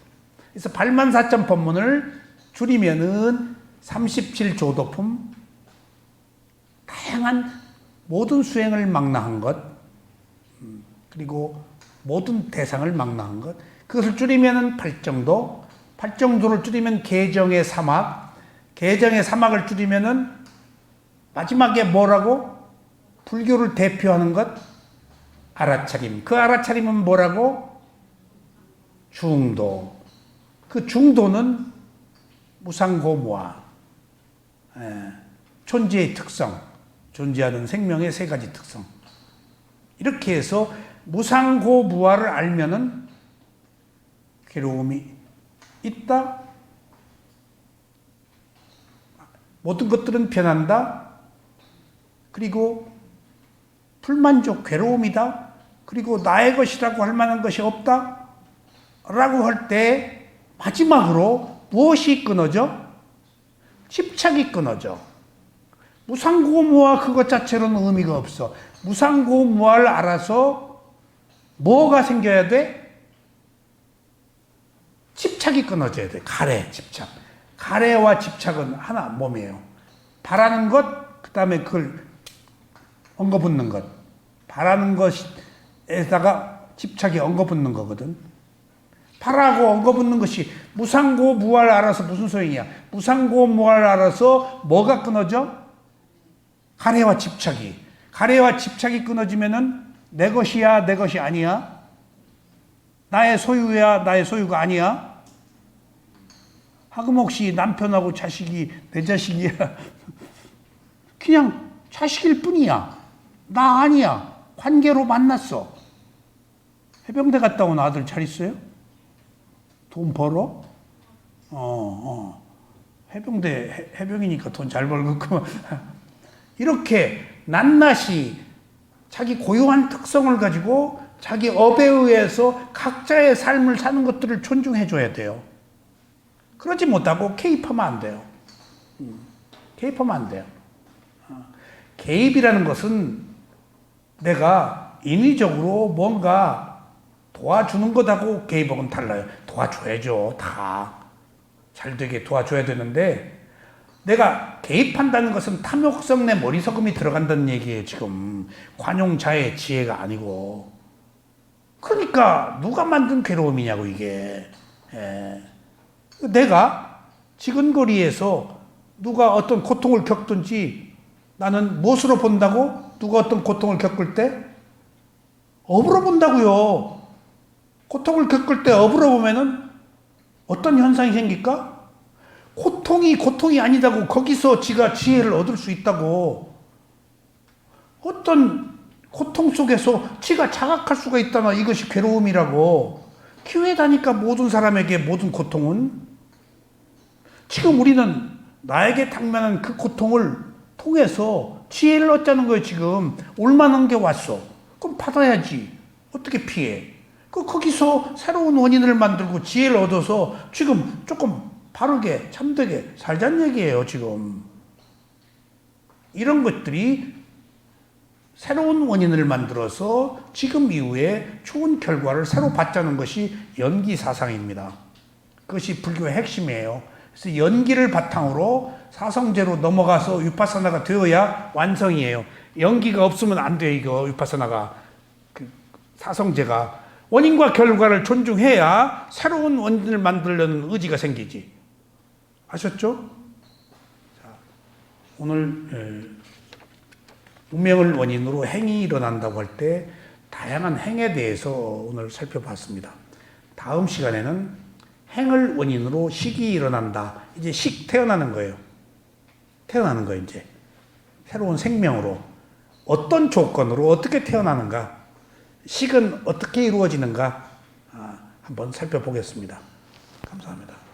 그래서 84,000 법문을 줄이면은 37조도품, 다양한 모든 수행을 망라한 것, 그리고 모든 대상을 망라한 것, 그것을 줄이면은 팔정도, 팔정도를 줄이면 개정의 사막, 개정의 사막을 줄이면은 마지막에 뭐라고? 불교를 대표하는 것, 알아차림. 그 알아차림은 뭐라고? 중도. 그 중도는 무상고무화, 존재의 특성, 존재하는 생명의 3가지 특성. 이렇게 해서 무상고무화를 알면은 괴로움이 있다. 모든 것들은 변한다. 그리고 불만족, 괴로움이다. 그리고 나의 것이라고 할 만한 것이 없다. 라고 할 때 마지막으로 무엇이 끊어져? 집착이 끊어져. 무상고무화 그것 자체로는 의미가 없어. 무상고무화를 알아서 뭐가 생겨야 돼? 집착이 끊어져야 돼. 가래, 집착. 가래와 집착은 하나 몸이에요. 바라는 것, 그 다음에 그걸 엉거붙는 것. 바라는 것에다가 집착이 엉거붙는 거거든. 바라고 엉거붙는 것이 무상고무화를 알아서 무슨 소용이야? 무상고무화를 알아서 뭐가 끊어져? 가래와 집착이. 가래와 집착이 끊어지면은 내 것이야, 내 것이 아니야? 나의 소유야, 나의 소유가 아니야? 하금없이 남편하고 자식이 내 자식이야. 그냥 자식일 뿐이야. 나 아니야. 관계로 만났어. 해병대 갔다 온 아들 잘 있어요? 돈 벌어? 해병대, 해병이니까 돈 잘 벌겠구만. 이렇게 낱낱이 자기 고유한 특성을 가지고 자기 업에 의해서 각자의 삶을 사는 것들을 존중해 줘야 돼요. 그러지 못하고 개입하면 안 돼요. 개입하면 안 돼요. 개입이라는 것은 내가 인위적으로 뭔가 도와주는 것하고 개입하고는 달라요. 도와줘야죠. 다 잘되게 도와줘야 되는데, 내가 개입한다는 것은 탐욕성 내 머리석음이 들어간다는 얘기예요. 지금 관용자의 지혜가 아니고. 그러니까 누가 만든 괴로움이냐고 이게. 내가 지근거리에서 누가 어떤 고통을 겪든지 나는 무엇으로 본다고? 누가 어떤 고통을 겪을 때? 업으로 본다고요. 고통을 겪을 때 업으로 보면은 어떤 현상이 생길까? 고통이 아니다고 거기서 지가 지혜를 얻을 수 있다고. 어떤 고통 속에서 지가 자각할 수가 있다나 이것이 괴로움이라고. 기회다니까 모든 사람에게 모든 고통은. 지금 우리는 나에게 당면한 그 고통을 통해서 지혜를 얻자는 거예요. 지금 올만한 게 왔어. 그럼 받아야지. 어떻게 피해? 거기서 새로운 원인을 만들고 지혜를 얻어서 지금 조금 바르게 참되게 살자는 얘기예요. 지금 이런 것들이 새로운 원인을 만들어서 지금 이후에 좋은 결과를 새로 받자는 것이 연기 사상입니다. 그것이 불교의 핵심이에요. 그래서 연기를 바탕으로 사성제로 넘어가서 위파사나가 되어야 완성이에요. 연기가 없으면 안 돼요. 이거 위파사나가 사성제가 원인과 결과를 존중해야 새로운 원인을 만들려는 의지가 생기지. 아셨죠? 자, 오늘 운명을 원인으로 행이 일어난다고 할 때 다양한 행에 대해서 오늘 살펴봤습니다. 다음 시간에는 행을 원인으로 식이 일어난다. 이제 식 태어나는 거예요. 태어나는 거예요. 이제 새로운 생명으로 어떤 조건으로 어떻게 태어나는가, 식은 어떻게 이루어지는가 한번 살펴보겠습니다. 감사합니다.